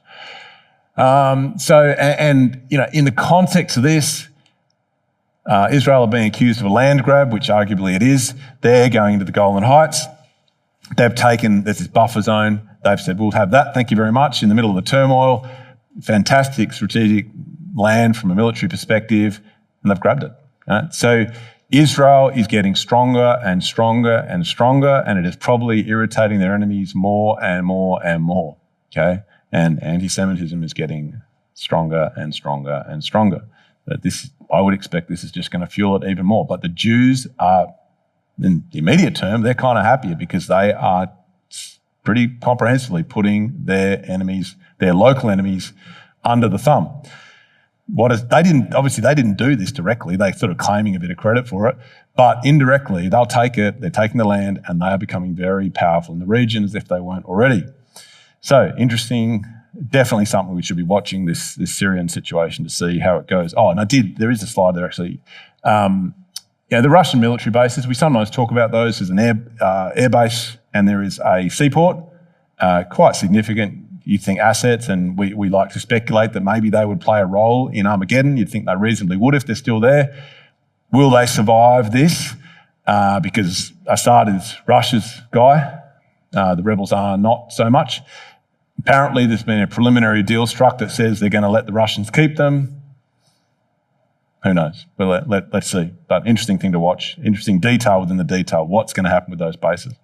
In the context of this, Israel are being accused of a land grab, which arguably it is. They're going into the Golan Heights. There's this buffer zone. They've said, we'll have that, thank you very much, in the middle of the turmoil. Fantastic strategic land from a military perspective, and they've grabbed it. Right? So Israel is getting stronger and stronger and stronger, and it is probably irritating their enemies more and more and more, okay? And anti-Semitism is getting stronger and stronger and stronger. I would expect this is just going to fuel it even more. But the Jews are, in the immediate term, they're kind of happier because they are pretty comprehensively putting their local enemies under the thumb. They didn't do this directly. They're sort of claiming a bit of credit for it, but indirectly they'll take it. They're taking the land, and they are becoming very powerful in the region as if they weren't already. So interesting. Definitely something we should be watching, this Syrian situation, to see how it goes. Oh, and there is a slide there actually. The Russian military bases, we sometimes talk about those as an air base, and there is a seaport, quite significant, you'd think, assets, and we like to speculate that maybe they would play a role in Armageddon. You'd think they reasonably would if they're still there. Will they survive this? Because Assad is Russia's guy. The rebels are not so much. Apparently, there's been a preliminary deal struck that says they're going to let the Russians keep them. Who knows? But let's see. But interesting thing to watch. Interesting detail within the detail. What's going to happen with those bases?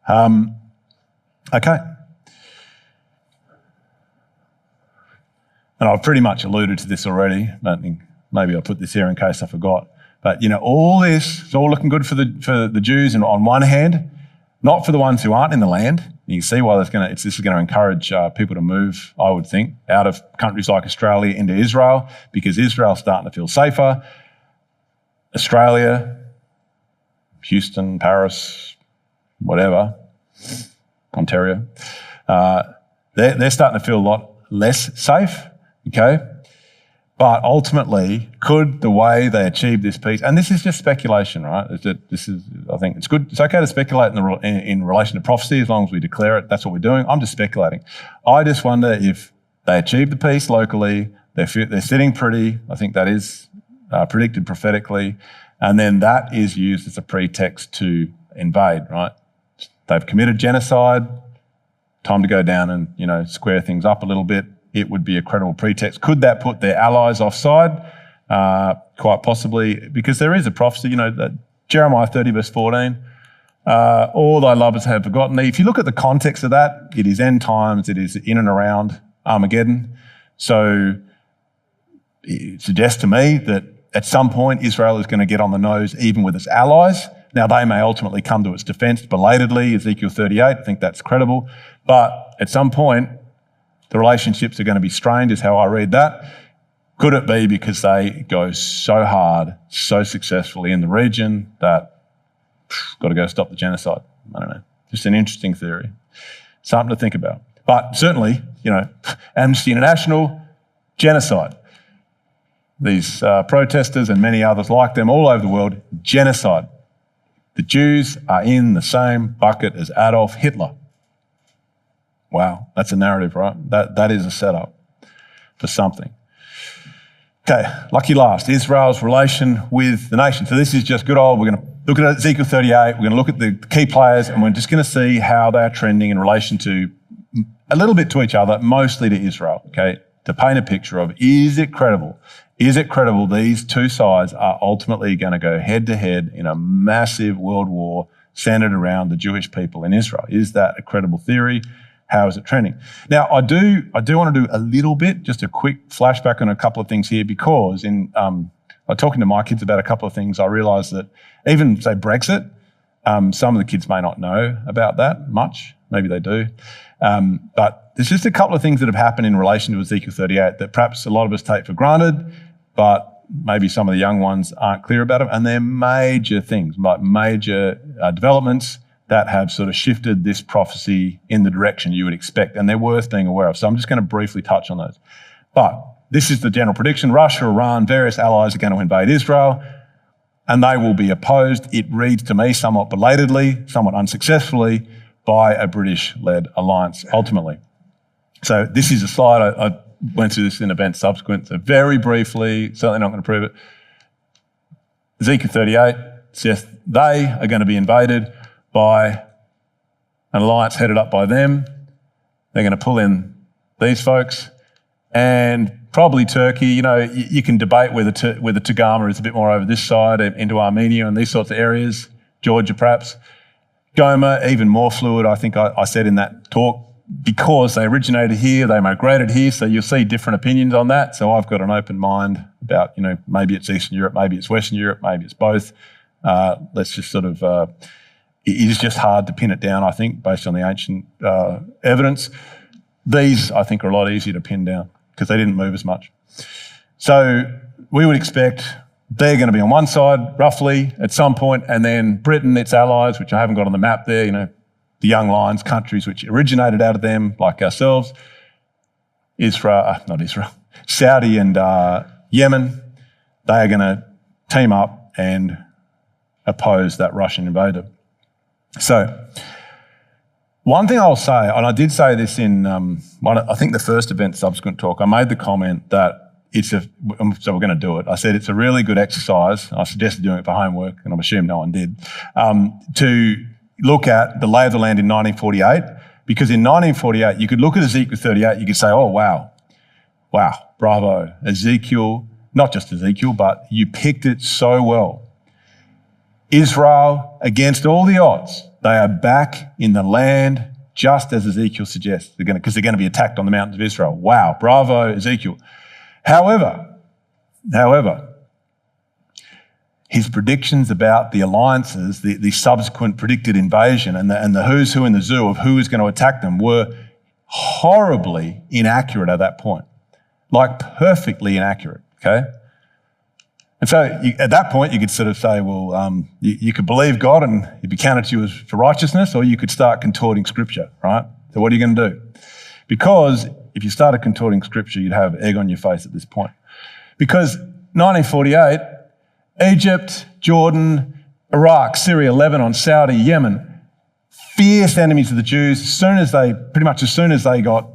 Okay. And I've pretty much alluded to this already. But maybe I'll put this here in case I forgot. But all this is all looking good for the Jews, and on one hand, not for the ones who aren't in the land. You can see why this is going to encourage people to move, I would think, out of countries like Australia into Israel, because Israel's starting to feel safer. Australia, Houston, Paris, whatever, Ontario, they're starting to feel a lot less safe, okay? But ultimately, could the way they achieve this peace, and this is just speculation, right? I think it's good. It's okay to speculate in relation to prophecy as long as we declare it. That's what we're doing. I'm just speculating. I just wonder if they achieve the peace locally, they're sitting pretty. I think that is predicted prophetically, and then that is used as a pretext to invade, right? They've committed genocide. Time to go down and square things up a little bit. It would be a credible pretext. Could that put their allies offside? Quite possibly, because there is a prophecy, that Jeremiah 30 verse 14, all thy lovers have forgotten thee. If you look at the context of that, it is end times, it is in and around Armageddon. So it suggests to me that at some point Israel is going to get on the nose even with its allies. Now they may ultimately come to its defense belatedly, Ezekiel 38, I think that's credible. But at some point, the relationships are going to be strained, is how I read that. Could it be because they go so hard, so successfully in the region that got to go stop the genocide? I don't know. Just an interesting theory. Something to think about. But certainly, Amnesty International, genocide. These protesters and many others like them all over the world, genocide. The Jews are in the same bucket as Adolf Hitler. Wow, that's a narrative, right? That is a setup for something. Okay, lucky last, Israel's relation with the nation. So this is just good old, we're going to look at Ezekiel 38, we're going to look at the key players, and we're just going to see how they're trending in relation to, a little bit to each other, mostly to Israel, okay? To paint a picture of, is it credible? Is it credible these two sides are ultimately going to go head to head in a massive world war centered around the Jewish people in Israel? Is that a credible theory? How is it trending? Now, I do want to do a little bit, just a quick flashback on a couple of things here, because in talking to my kids about a couple of things, I realised that even, say, Brexit, some of the kids may not know about that much. Maybe they do. But there's just a couple of things that have happened in relation to Ezekiel 38 that perhaps a lot of us take for granted, but maybe some of the young ones aren't clear about them. And they're major things, like major developments that have sort of shifted this prophecy in the direction you would expect, and they're worth being aware of. So I'm just going to briefly touch on those. But this is the general prediction. Russia, Iran, various allies are going to invade Israel, and they will be opposed, it reads to me, somewhat belatedly, somewhat unsuccessfully, by a British-led alliance, ultimately. So this is a slide. I went through this in events subsequent, so very briefly, certainly not going to prove it. Ezekiel 38 says they are going to be invaded by an alliance headed up by them. They're going to pull in these folks, and probably Turkey. You can debate whether Tagama is a bit more over this side into Armenia and these sorts of areas, Georgia perhaps. Goma, even more fluid, I think I said in that talk, because they originated here, they migrated here, so you'll see different opinions on that. So I've got an open mind about, maybe it's Eastern Europe, maybe it's Western Europe, maybe it's both. Let's just sort of... it is just hard to pin it down, I think, based on the ancient evidence. These, I think, are a lot easier to pin down because they didn't move as much. So we would expect they're going to be on one side, roughly, at some point, and then Britain, its allies, which I haven't got on the map there, the young lions, countries which originated out of them, like ourselves, Saudi and Yemen, they are going to team up and oppose that Russian invader. So, one thing I'll say, and I did say this in, I think the first event subsequent talk, I made the comment that so we're going to do it. I said it's a really good exercise. I suggested doing it for homework, and I'm assuming no one did, to look at the lay of the land in 1948, because in 1948, you could look at Ezekiel 38, you could say, oh, wow, bravo, Ezekiel, not just Ezekiel, but you picked it so well. Israel, against all the odds, they are back in the land just as Ezekiel suggests, because they're going to be attacked on the mountains of Israel. Wow, bravo, Ezekiel. However, his predictions about the alliances, the subsequent predicted invasion and the who's who in the zoo of who is going to attack them were horribly inaccurate at that point, like perfectly inaccurate, okay? And so at that point, you could sort of say, well, you could believe God and he'd be counted to you as for righteousness, or you could start contorting Scripture, right? So what are you going to do? Because if you started contorting Scripture, you'd have egg on your face at this point. Because 1948, Egypt, Jordan, Iraq, Syria, Lebanon, Saudi, Yemen, fierce enemies of the Jews. As soon as they got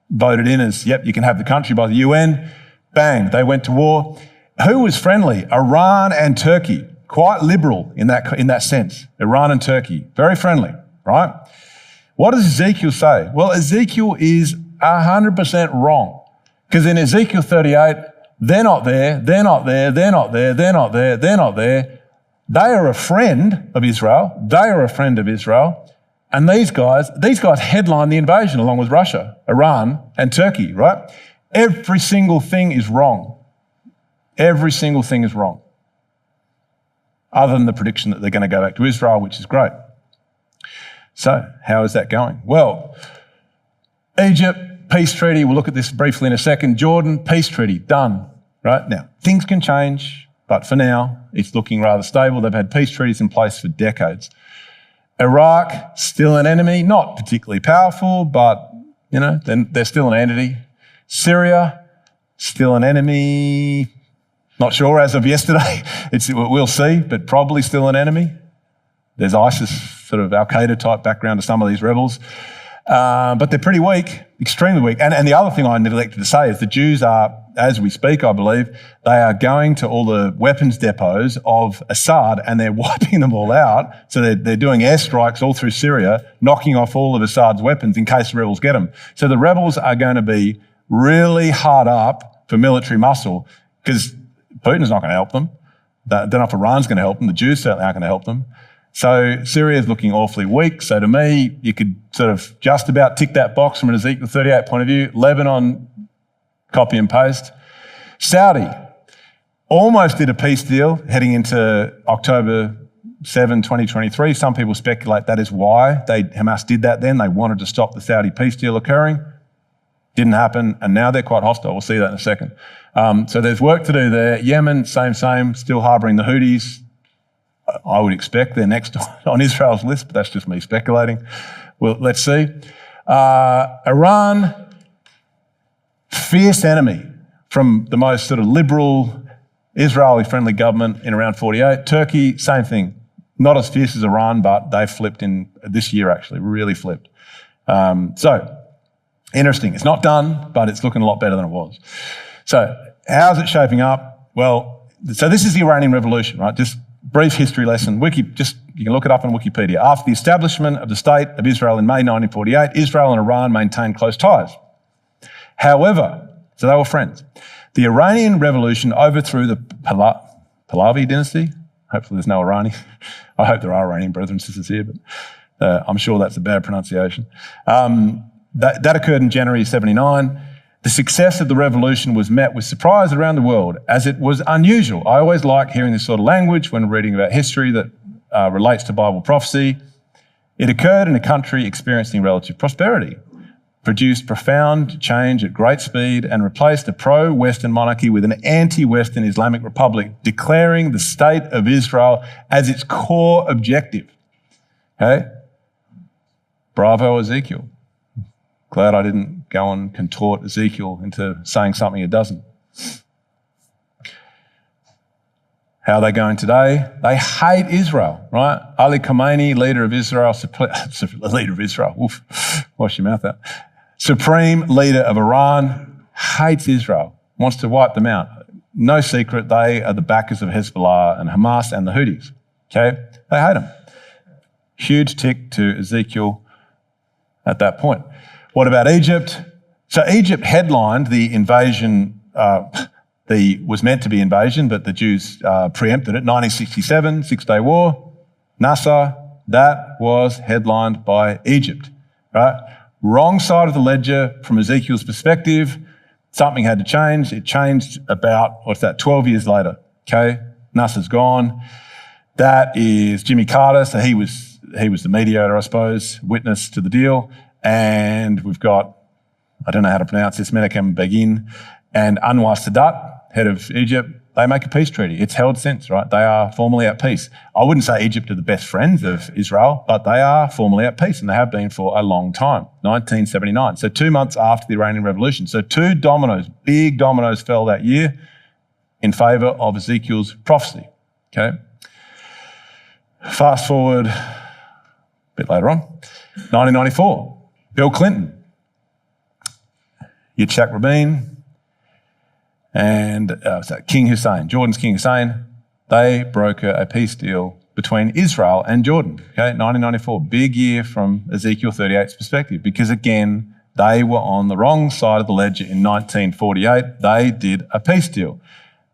voted in as, yep, you can have the country by the UN, bang, they went to war. Who was friendly? Iran and Turkey, quite liberal in that sense. Iran and Turkey, very friendly, right? What does Ezekiel say? Well, Ezekiel is 100% wrong, because in Ezekiel 38, they're not there, they're not there, they're not there, they're not there, they're not there. They are a friend of Israel. They are a friend of Israel. And these guys headline the invasion along with Russia, Iran, and Turkey, right? Every single thing is wrong. Every single thing is wrong. Other than the prediction that they're going to go back to Israel, which is great. So, how is that going? Well, Egypt, peace treaty, we'll look at this briefly in a second. Jordan, peace treaty, done, right? Now, things can change, but for now, it's looking rather stable. They've had peace treaties in place for decades. Iraq, still an enemy, not particularly powerful, but, they're still an entity. Syria, still an enemy, not sure as of yesterday. We'll see, but probably still an enemy. There's ISIS, sort of Al-Qaeda type background to some of these rebels. But they're pretty weak, extremely weak. And the other thing I neglected to say is the Jews are, as we speak, I believe, they are going to all the weapons depots of Assad and they're wiping them all out. So they're doing airstrikes all through Syria, knocking off all of Assad's weapons in case the rebels get them. So the rebels are going to be really hard up for military muscle because Putin's not going to help them. Don't know if Iran's going to help them. The Jews certainly aren't going to help them. So Syria is looking awfully weak. So to me, you could sort of just about tick that box from an Ezekiel 38 point of view. Lebanon, copy and paste. Saudi almost did a peace deal heading into October 7, 2023. Some people speculate that is why Hamas did that then. They wanted to stop the Saudi peace deal occurring. Didn't happen, and now they're quite hostile. We'll see that in a second. So there's work to do there. Yemen, same, still harbouring the Houthis. I would expect they're next on Israel's list, but that's just me speculating. Well, let's see. Iran, fierce enemy from the most sort of liberal, Israeli-friendly government in around 48. Turkey, same thing. Not as fierce as Iran, but they flipped in this year, actually, really flipped. So, interesting. It's not done, but it's looking a lot better than it was. So, how's it shaping up? Well, so this is the Iranian Revolution, right? Just brief history lesson. You can look it up on Wikipedia. After the establishment of the State of Israel in May 1948, Israel and Iran maintained close ties. However, so they were friends. The Iranian Revolution overthrew the Pahlavi dynasty. Hopefully there's no Irani. I hope there are Iranian brothers and sisters here, but I'm sure that's a bad pronunciation. That occurred in January 79. The success of the revolution was met with surprise around the world, as it was unusual. I always like hearing this sort of language when reading about history that relates to Bible prophecy. It occurred in a country experiencing relative prosperity, produced profound change at great speed, and replaced a pro-Western monarchy with an anti-Western Islamic republic, declaring the State of Israel as its core objective. Okay? Bravo, Ezekiel. Glad I didn't go and contort Ezekiel into saying something it doesn't. How are they going today? They hate Israel, right? Ali Khamenei, leader of Israel, wash your mouth out. Supreme leader of Iran, hates Israel, wants to wipe them out. No secret, they are the backers of Hezbollah and Hamas and the Houthis, okay? They hate them. Huge tick to Ezekiel at that point. What about Egypt? So Egypt headlined the invasion, was meant to be invasion, but the Jews preempted it. 1967, Six-Day War, Nasser, that was headlined by Egypt, right? Wrong side of the ledger from Ezekiel's perspective. Something had to change. It changed about, 12 years later, okay? Nasser's gone. That is Jimmy Carter, so he was the mediator, I suppose, witness to the deal. And we've got, I don't know how to pronounce this, Menachem Begin and Anwar Sadat, head of Egypt. They make a peace treaty. It's held since, right? They are formally at peace. I wouldn't say Egypt are the best friends of Israel, but they are formally at peace, and they have been for a long time, 1979. So 2 months after the Iranian Revolution. So two dominoes, big dominoes fell that year in favour of Ezekiel's prophecy, okay? Fast forward a bit later on, 1994. Bill Clinton, Yitzhak Rabin, and King Hussein, Jordan's King Hussein, they broker a peace deal between Israel and Jordan, okay, 1994. Big year from Ezekiel 38's perspective, because again, they were on the wrong side of the ledger in 1948. They did a peace deal.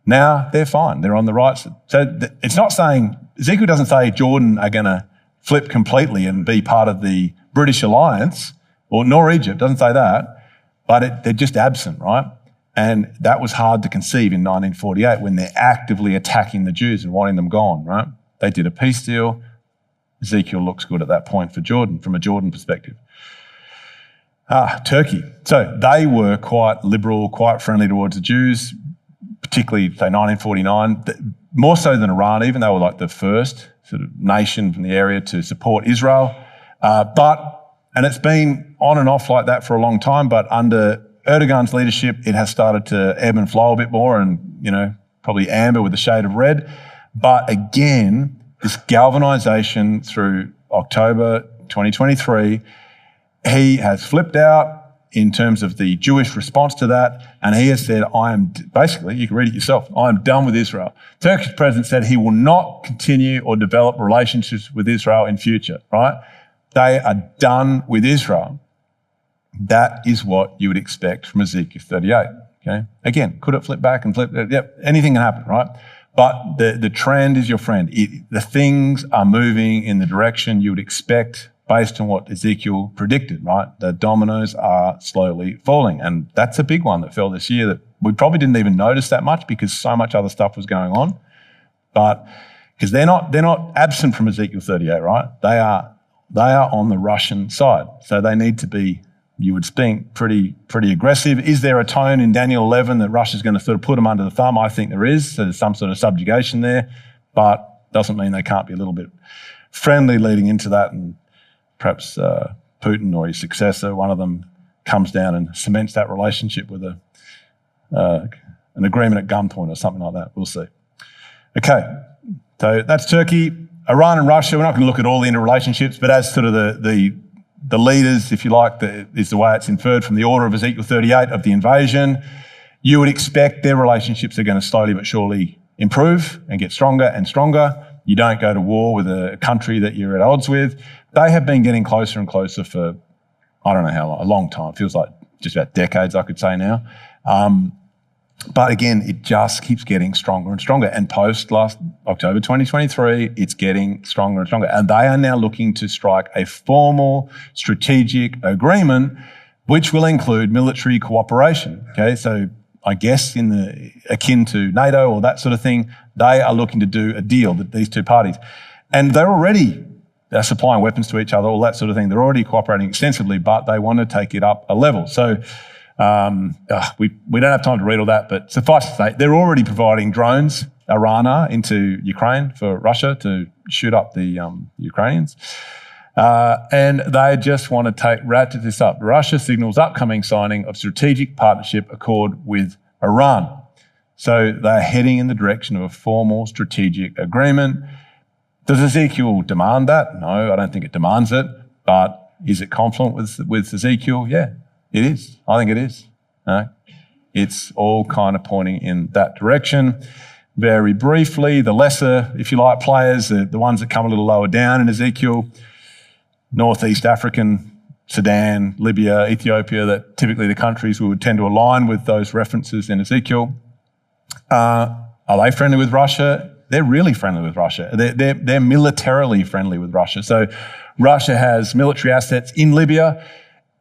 Now they're fine. They're on the right side. So it's not saying, Ezekiel doesn't say Jordan are going to flip completely and be part of the British alliance, or nor Egypt, doesn't say that, but they're just absent, right? And that was hard to conceive in 1948 when they're actively attacking the Jews and wanting them gone, right? They did a peace deal. Ezekiel looks good at that point for Jordan, from a Jordan perspective. Turkey. So they were quite liberal, quite friendly towards the Jews, particularly, say, 1949. more so than Iran even. They were like the first sort of nation from the area to support Israel. And it's been on and off like that for a long time, but under Erdogan's leadership, it has started to ebb and flow a bit more and, probably amber with a shade of red. But again, this galvanization through October 2023, he has flipped out in terms of the Jewish response to that, and he has said, basically, you can read it yourself, I am done with Israel. Turkish president said he will not continue or develop relationships with Israel in future, right? They are done with Israel. That is what you would expect from Ezekiel 38, okay? Again, could it flip back and flip? Yep, anything can happen, right? But the trend is your friend. The things are moving in the direction you would expect based on what Ezekiel predicted, right? The dominoes are slowly falling. And that's a big one that fell this year that we probably didn't even notice that much because so much other stuff was going on. But because they're not absent from Ezekiel 38, right? They are on the Russian side. So they need to be, you would think, pretty aggressive. Is there a tone in Daniel 11 that Russia's going to sort of put them under the thumb? I think there is. So there's some sort of subjugation there, but doesn't mean they can't be a little bit friendly leading into that, and perhaps Putin or his successor, one of them, comes down and cements that relationship with an agreement at gunpoint or something like that. We'll see. Okay, so that's Turkey. Iran and Russia, we're not going to look at all the interrelationships, but as sort of the leaders, if you like, is the way it's inferred from the order of Ezekiel 38 of the invasion, you would expect their relationships are going to slowly but surely improve and get stronger and stronger. You don't go to war with a country that you're at odds with. They have been getting closer and closer for, I don't know how long, a long time. It feels like just about decades, I could say now. But again, it just keeps getting stronger and stronger. And post last October 2023, it's getting stronger and stronger. And they are now looking to strike a formal strategic agreement, which will include military cooperation. Okay, so I guess akin to NATO or that sort of thing, they are looking to do a deal, these two parties. And they're supplying weapons to each other, all that sort of thing. They're already cooperating extensively, but they want to take it up a level. So we don't have time to read all that, but suffice to say, they're already providing drones, Iran are, into Ukraine for Russia to shoot up the Ukrainians. And they just want to ratchet this up. Russia signals upcoming signing of strategic partnership accord with Iran. So they're heading in the direction of a formal strategic agreement. Does Ezekiel demand that? No, I don't think it demands it. But is it confluent with Ezekiel? Yeah, it is. I think it is. It's all kind of pointing in that direction. Very briefly, the lesser, if you like, players, the ones that come a little lower down in Ezekiel, Northeast African, Sudan, Libya, Ethiopia, that typically the countries we would tend to align with those references in Ezekiel. Are they friendly with Russia? They're really friendly with Russia. They're militarily friendly with Russia. So Russia has military assets in Libya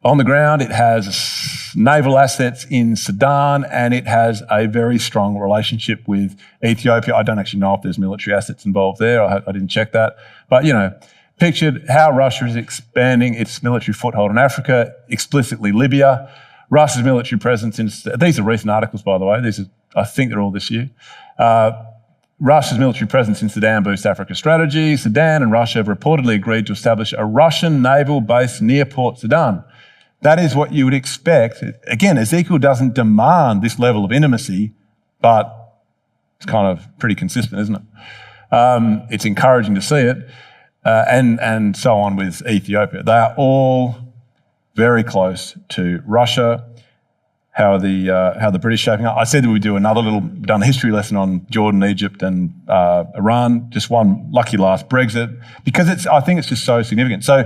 on the ground. It has naval assets in Sudan, and it has a very strong relationship with Ethiopia. I don't actually know if there's military assets involved there. I didn't check that. But, pictured how Russia is expanding its military foothold in Africa, explicitly Libya. Russia's military presence these are recent articles, by the way. I think they're all this year. Russia's military presence in Sudan boosts Africa's strategy. Sudan and Russia have reportedly agreed to establish a Russian naval base near Port Sudan. That is what you would expect. Again, Ezekiel doesn't demand this level of intimacy, but it's kind of pretty consistent, isn't it? It's encouraging to see it. And so on with Ethiopia. They are all very close to Russia. How the British shaping up. I said that we'd do done a history lesson on Jordan, Egypt, and Iran. Just one lucky last Brexit, because I think it's just so significant. So,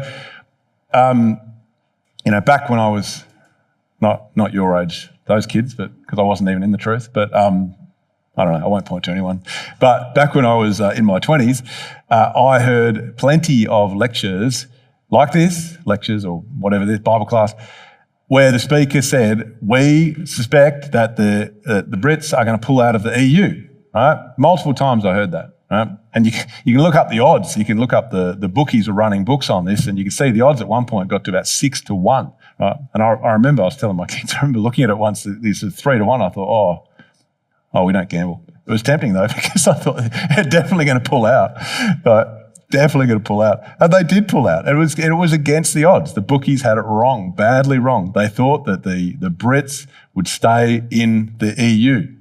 back when I was not your age, those kids, but because I wasn't even in the truth, but I don't know, I won't point to anyone. But back when I was in my 20s, I heard plenty of lectures like this, lectures or whatever, this Bible class, where the speaker said, we suspect that the Brits are going to pull out of the EU, right? Multiple times I heard that, right? And you can look up the odds. You can look up the bookies are running books on this, and you can see the odds at one point got to about 6-1, right? And I remember I was telling my kids, I remember looking at it once, these are 3-1. I thought, Oh, we don't gamble. It was tempting though, because I thought they're definitely going to pull out. Definitely going to pull out. And they did pull out. It was against the odds. The bookies had it wrong, badly wrong. They thought that the Brits would stay in the EU.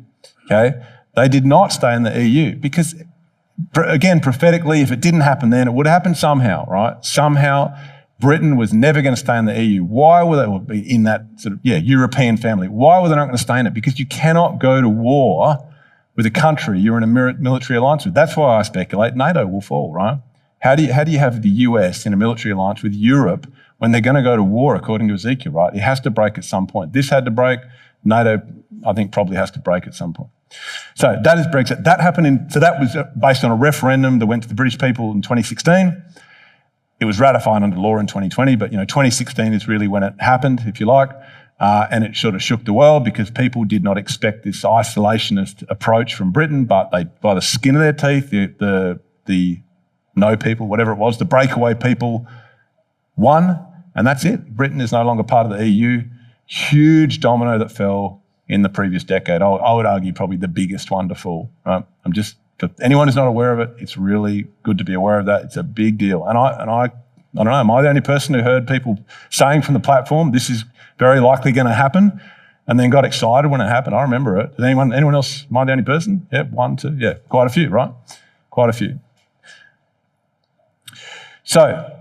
Okay? They did not stay in the EU because, again, prophetically, if it didn't happen then, it would happen somehow, right? Somehow Britain was never going to stay in the EU. Why were they be in that sort of, European family? Why were they not going to stay in it? Because you cannot go to war with a country you're in a military alliance with. That's why I speculate NATO will fall, right? How do you have the US in a military alliance with Europe when they're going to go to war, according to Ezekiel, right? It has to break at some point. This had to break. NATO, I think, probably has to break at some point. So that is Brexit. That happened so that was based on a referendum that went to the British people in 2016. It was ratified under law in 2020, but 2016 is really when it happened, if you like. And it sort of shook the world because people did not expect this isolationist approach from Britain, but they, by the skin of their teeth, the no people, whatever it was, the breakaway people won, and that's it. Britain is no longer part of the EU. Huge domino that fell in the previous decade. I would argue probably the biggest one to fall. Right? For anyone who's not aware of it, it's really good to be aware of that. It's a big deal. And I don't know, am I the only person who heard people saying from the platform, this is very likely going to happen, and then got excited when it happened? I remember it. Did anyone else, am I the only person? Yeah, 1, 2, yeah, quite a few, right? Quite a few. So,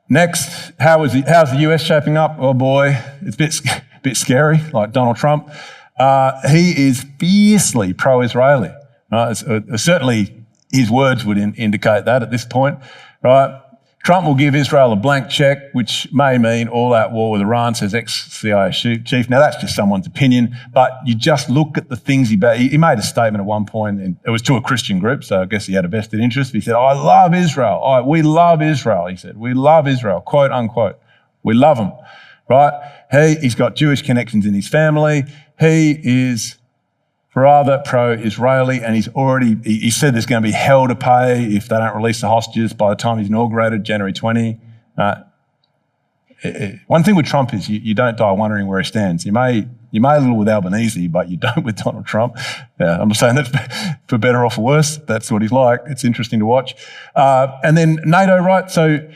next, how's the US shaping up? Oh boy, it's a bit scary, like Donald Trump. He is fiercely pro-Israeli. Right? Certainly, his words would indicate that at this point, right? Trump will give Israel a blank check, which may mean all-out war with Iran, says ex-CIA chief. Now, that's just someone's opinion, but you just look at the things he made a statement at one point, and it was to a Christian group, so I guess he had a vested interest. He said, I love Israel. We love Israel, he said. We love Israel, quote, unquote. We love them, right? He's got Jewish connections in his family. He is rather pro-Israeli, and he said there's going to be hell to pay if they don't release the hostages by the time he's inaugurated, January 20. One thing with Trump is you don't die wondering where he stands. You may a little with Albanese, but you don't with Donald Trump. Yeah, I'm not saying that for better or for worse. That's what he's like. It's interesting to watch. And then NATO, right? So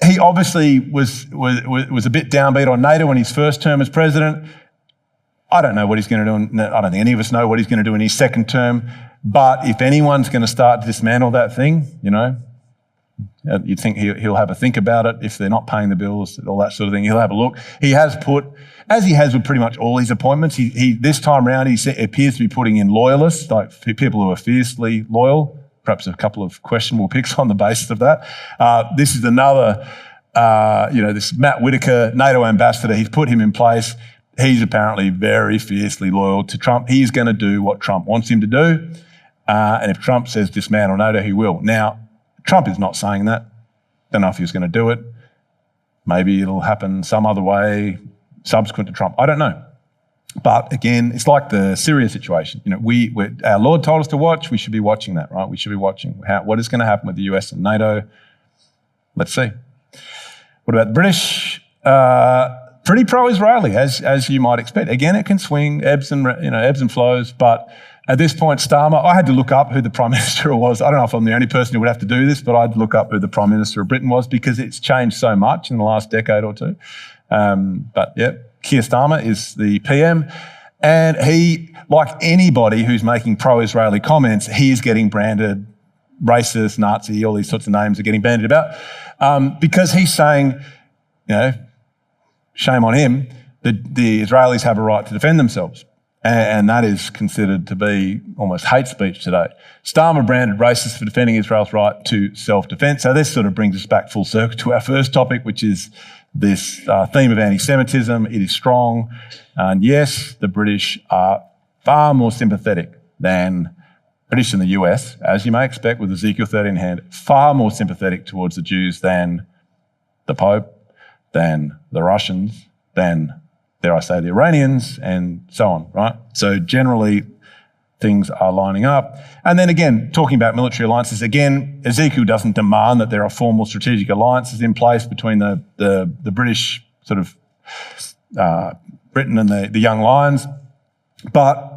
he obviously was a bit downbeat on NATO in his first term as president. I don't know what he's going to do. I don't think any of us know what he's going to do in his second term. But if anyone's going to start to dismantle that thing, you'd think he'll have a think about it. If they're not paying the bills, all that sort of thing, he'll have a look. He has put, as he has with pretty much all his appointments, he this time around he appears to be putting in loyalists, like people who are fiercely loyal. Perhaps a couple of questionable picks on the basis of that. This is another, this Matt Whitaker, NATO ambassador. He's put him in place. He's apparently very fiercely loyal to Trump. He's going to do what Trump wants him to do. And if Trump says dismantle NATO, he will. Now, Trump is not saying that. Don't know if he's going to do it. Maybe it'll happen some other way subsequent to Trump. I don't know. But again, it's like the Syria situation. Our Lord told us to watch. We should be watching that, right? We should be watching what is going to happen with the US and NATO. Let's see. What about the British? Pretty pro-Israeli, as you might expect. Again, it can swing, ebbs and flows. But at this point, Starmer, I had to look up who the Prime Minister was. I don't know if I'm the only person who would have to do this, but I had to look up who the Prime Minister of Britain was because it's changed so much in the last decade or two. But yeah, Keir Starmer is the PM. And he, like anybody who's making pro-Israeli comments, he is getting branded racist, Nazi, all these sorts of names are getting bandied about. Because he's saying, shame on him, the Israelis have a right to defend themselves. And that is considered to be almost hate speech today. Starmer branded racist for defending Israel's right to self-defense. So this sort of brings us back full circle to our first topic, which is this theme of anti-Semitism. It is strong. And yes, the British are far more sympathetic than British in the US, as you may expect with Ezekiel 13 in hand, far more sympathetic towards the Jews than the Pope, than the Russians, than, dare I say, the Iranians, and so on, right? So generally, things are lining up. And then again, talking about military alliances, again, Ezekiel doesn't demand that there are formal strategic alliances in place between the British Britain and the Young Lions. But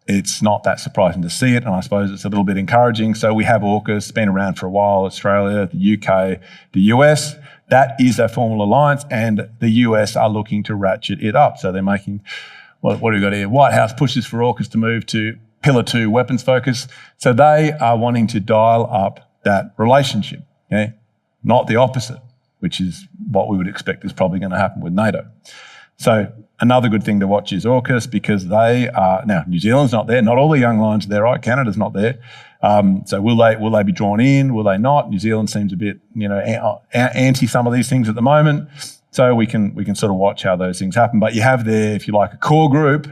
it's not that surprising to see it, and I suppose it's a little bit encouraging. So we have AUKUS, been around for a while, Australia, the UK, the US. That is a formal alliance, and the US are looking to ratchet it up. So they're making, what do we got here? White House pushes for AUKUS to move to Pillar 2 weapons focus. So they are wanting to dial up that relationship, okay? Not the opposite, which is what we would expect is probably going to happen with NATO. So another good thing to watch is AUKUS, because they are, now New Zealand's not there, not all the young lions are there, right? Canada's not there. So will they be drawn in? Will they not? New Zealand seems a bit, anti some of these things at the moment. So we can sort of watch how those things happen. But you have there, if you like, a core group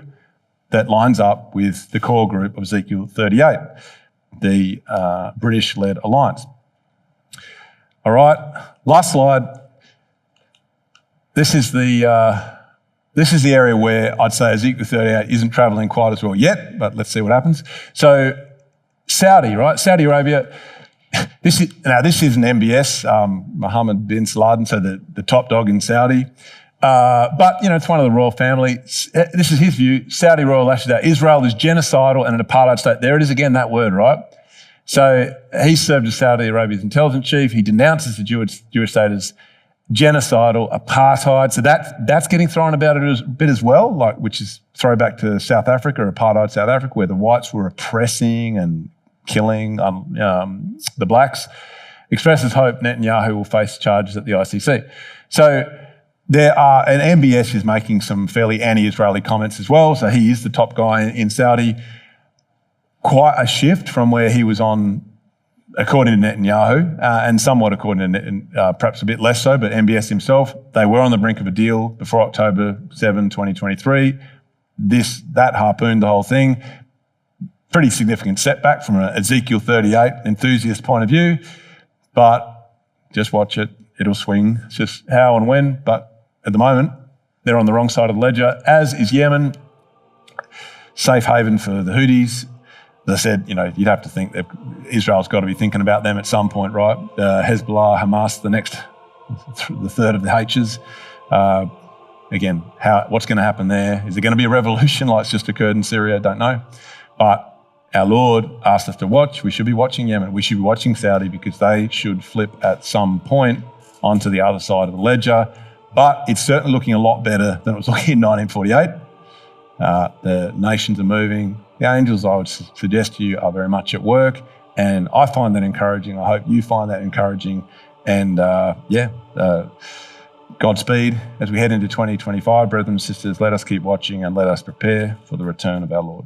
that lines up with the core group of Ezekiel 38, the British-led alliance. All right, last slide. This is the area where I'd say Ezekiel 38 isn't travelling quite as well yet, but let's see what happens. So Saudi, right? Saudi Arabia. This is an MBS, Mohammed bin Salman, so the top dog in Saudi. But it's one of the royal family. This is his view. Saudi royal lashes out. Israel is genocidal and an apartheid state. There it is again, that word, right? So he served as Saudi Arabia's intelligence chief. He denounces the Jewish state as genocidal, apartheid. So that's getting thrown about a bit as well, which is throwback to South Africa, apartheid South Africa, where the whites were oppressing and killing the blacks. Expresses hope Netanyahu will face charges at the ICC. So and MBS is making some fairly anti-Israeli comments as well. So he is the top guy in Saudi. Quite a shift from where he was on, according to Netanyahu, and somewhat according to perhaps a bit less so, but MBS himself. They were on the brink of a deal before October 7, 2023. That harpooned the whole thing. Pretty significant setback from an Ezekiel 38 enthusiast point of view, but just watch it. It'll swing. It's just how and when, but at the moment, they're on the wrong side of the ledger, as is Yemen. Safe haven for the Houthis. As I said, you'd have to think that Israel's got to be thinking about them at some point, right? Hezbollah, Hamas, the third of the H's. Again, what's going to happen there? Is there going to be a revolution like it's just occurred in Syria? Don't know. But our Lord asked us to watch. We should be watching Yemen. We should be watching Saudi, because they should flip at some point onto the other side of the ledger. But it's certainly looking a lot better than it was looking in 1948. The nations are moving. The angels, I would suggest to you, are very much at work. And I find that encouraging. I hope you find that encouraging. And Godspeed as we head into 2025. Brothers and sisters, let us keep watching and let us prepare for the return of our Lord.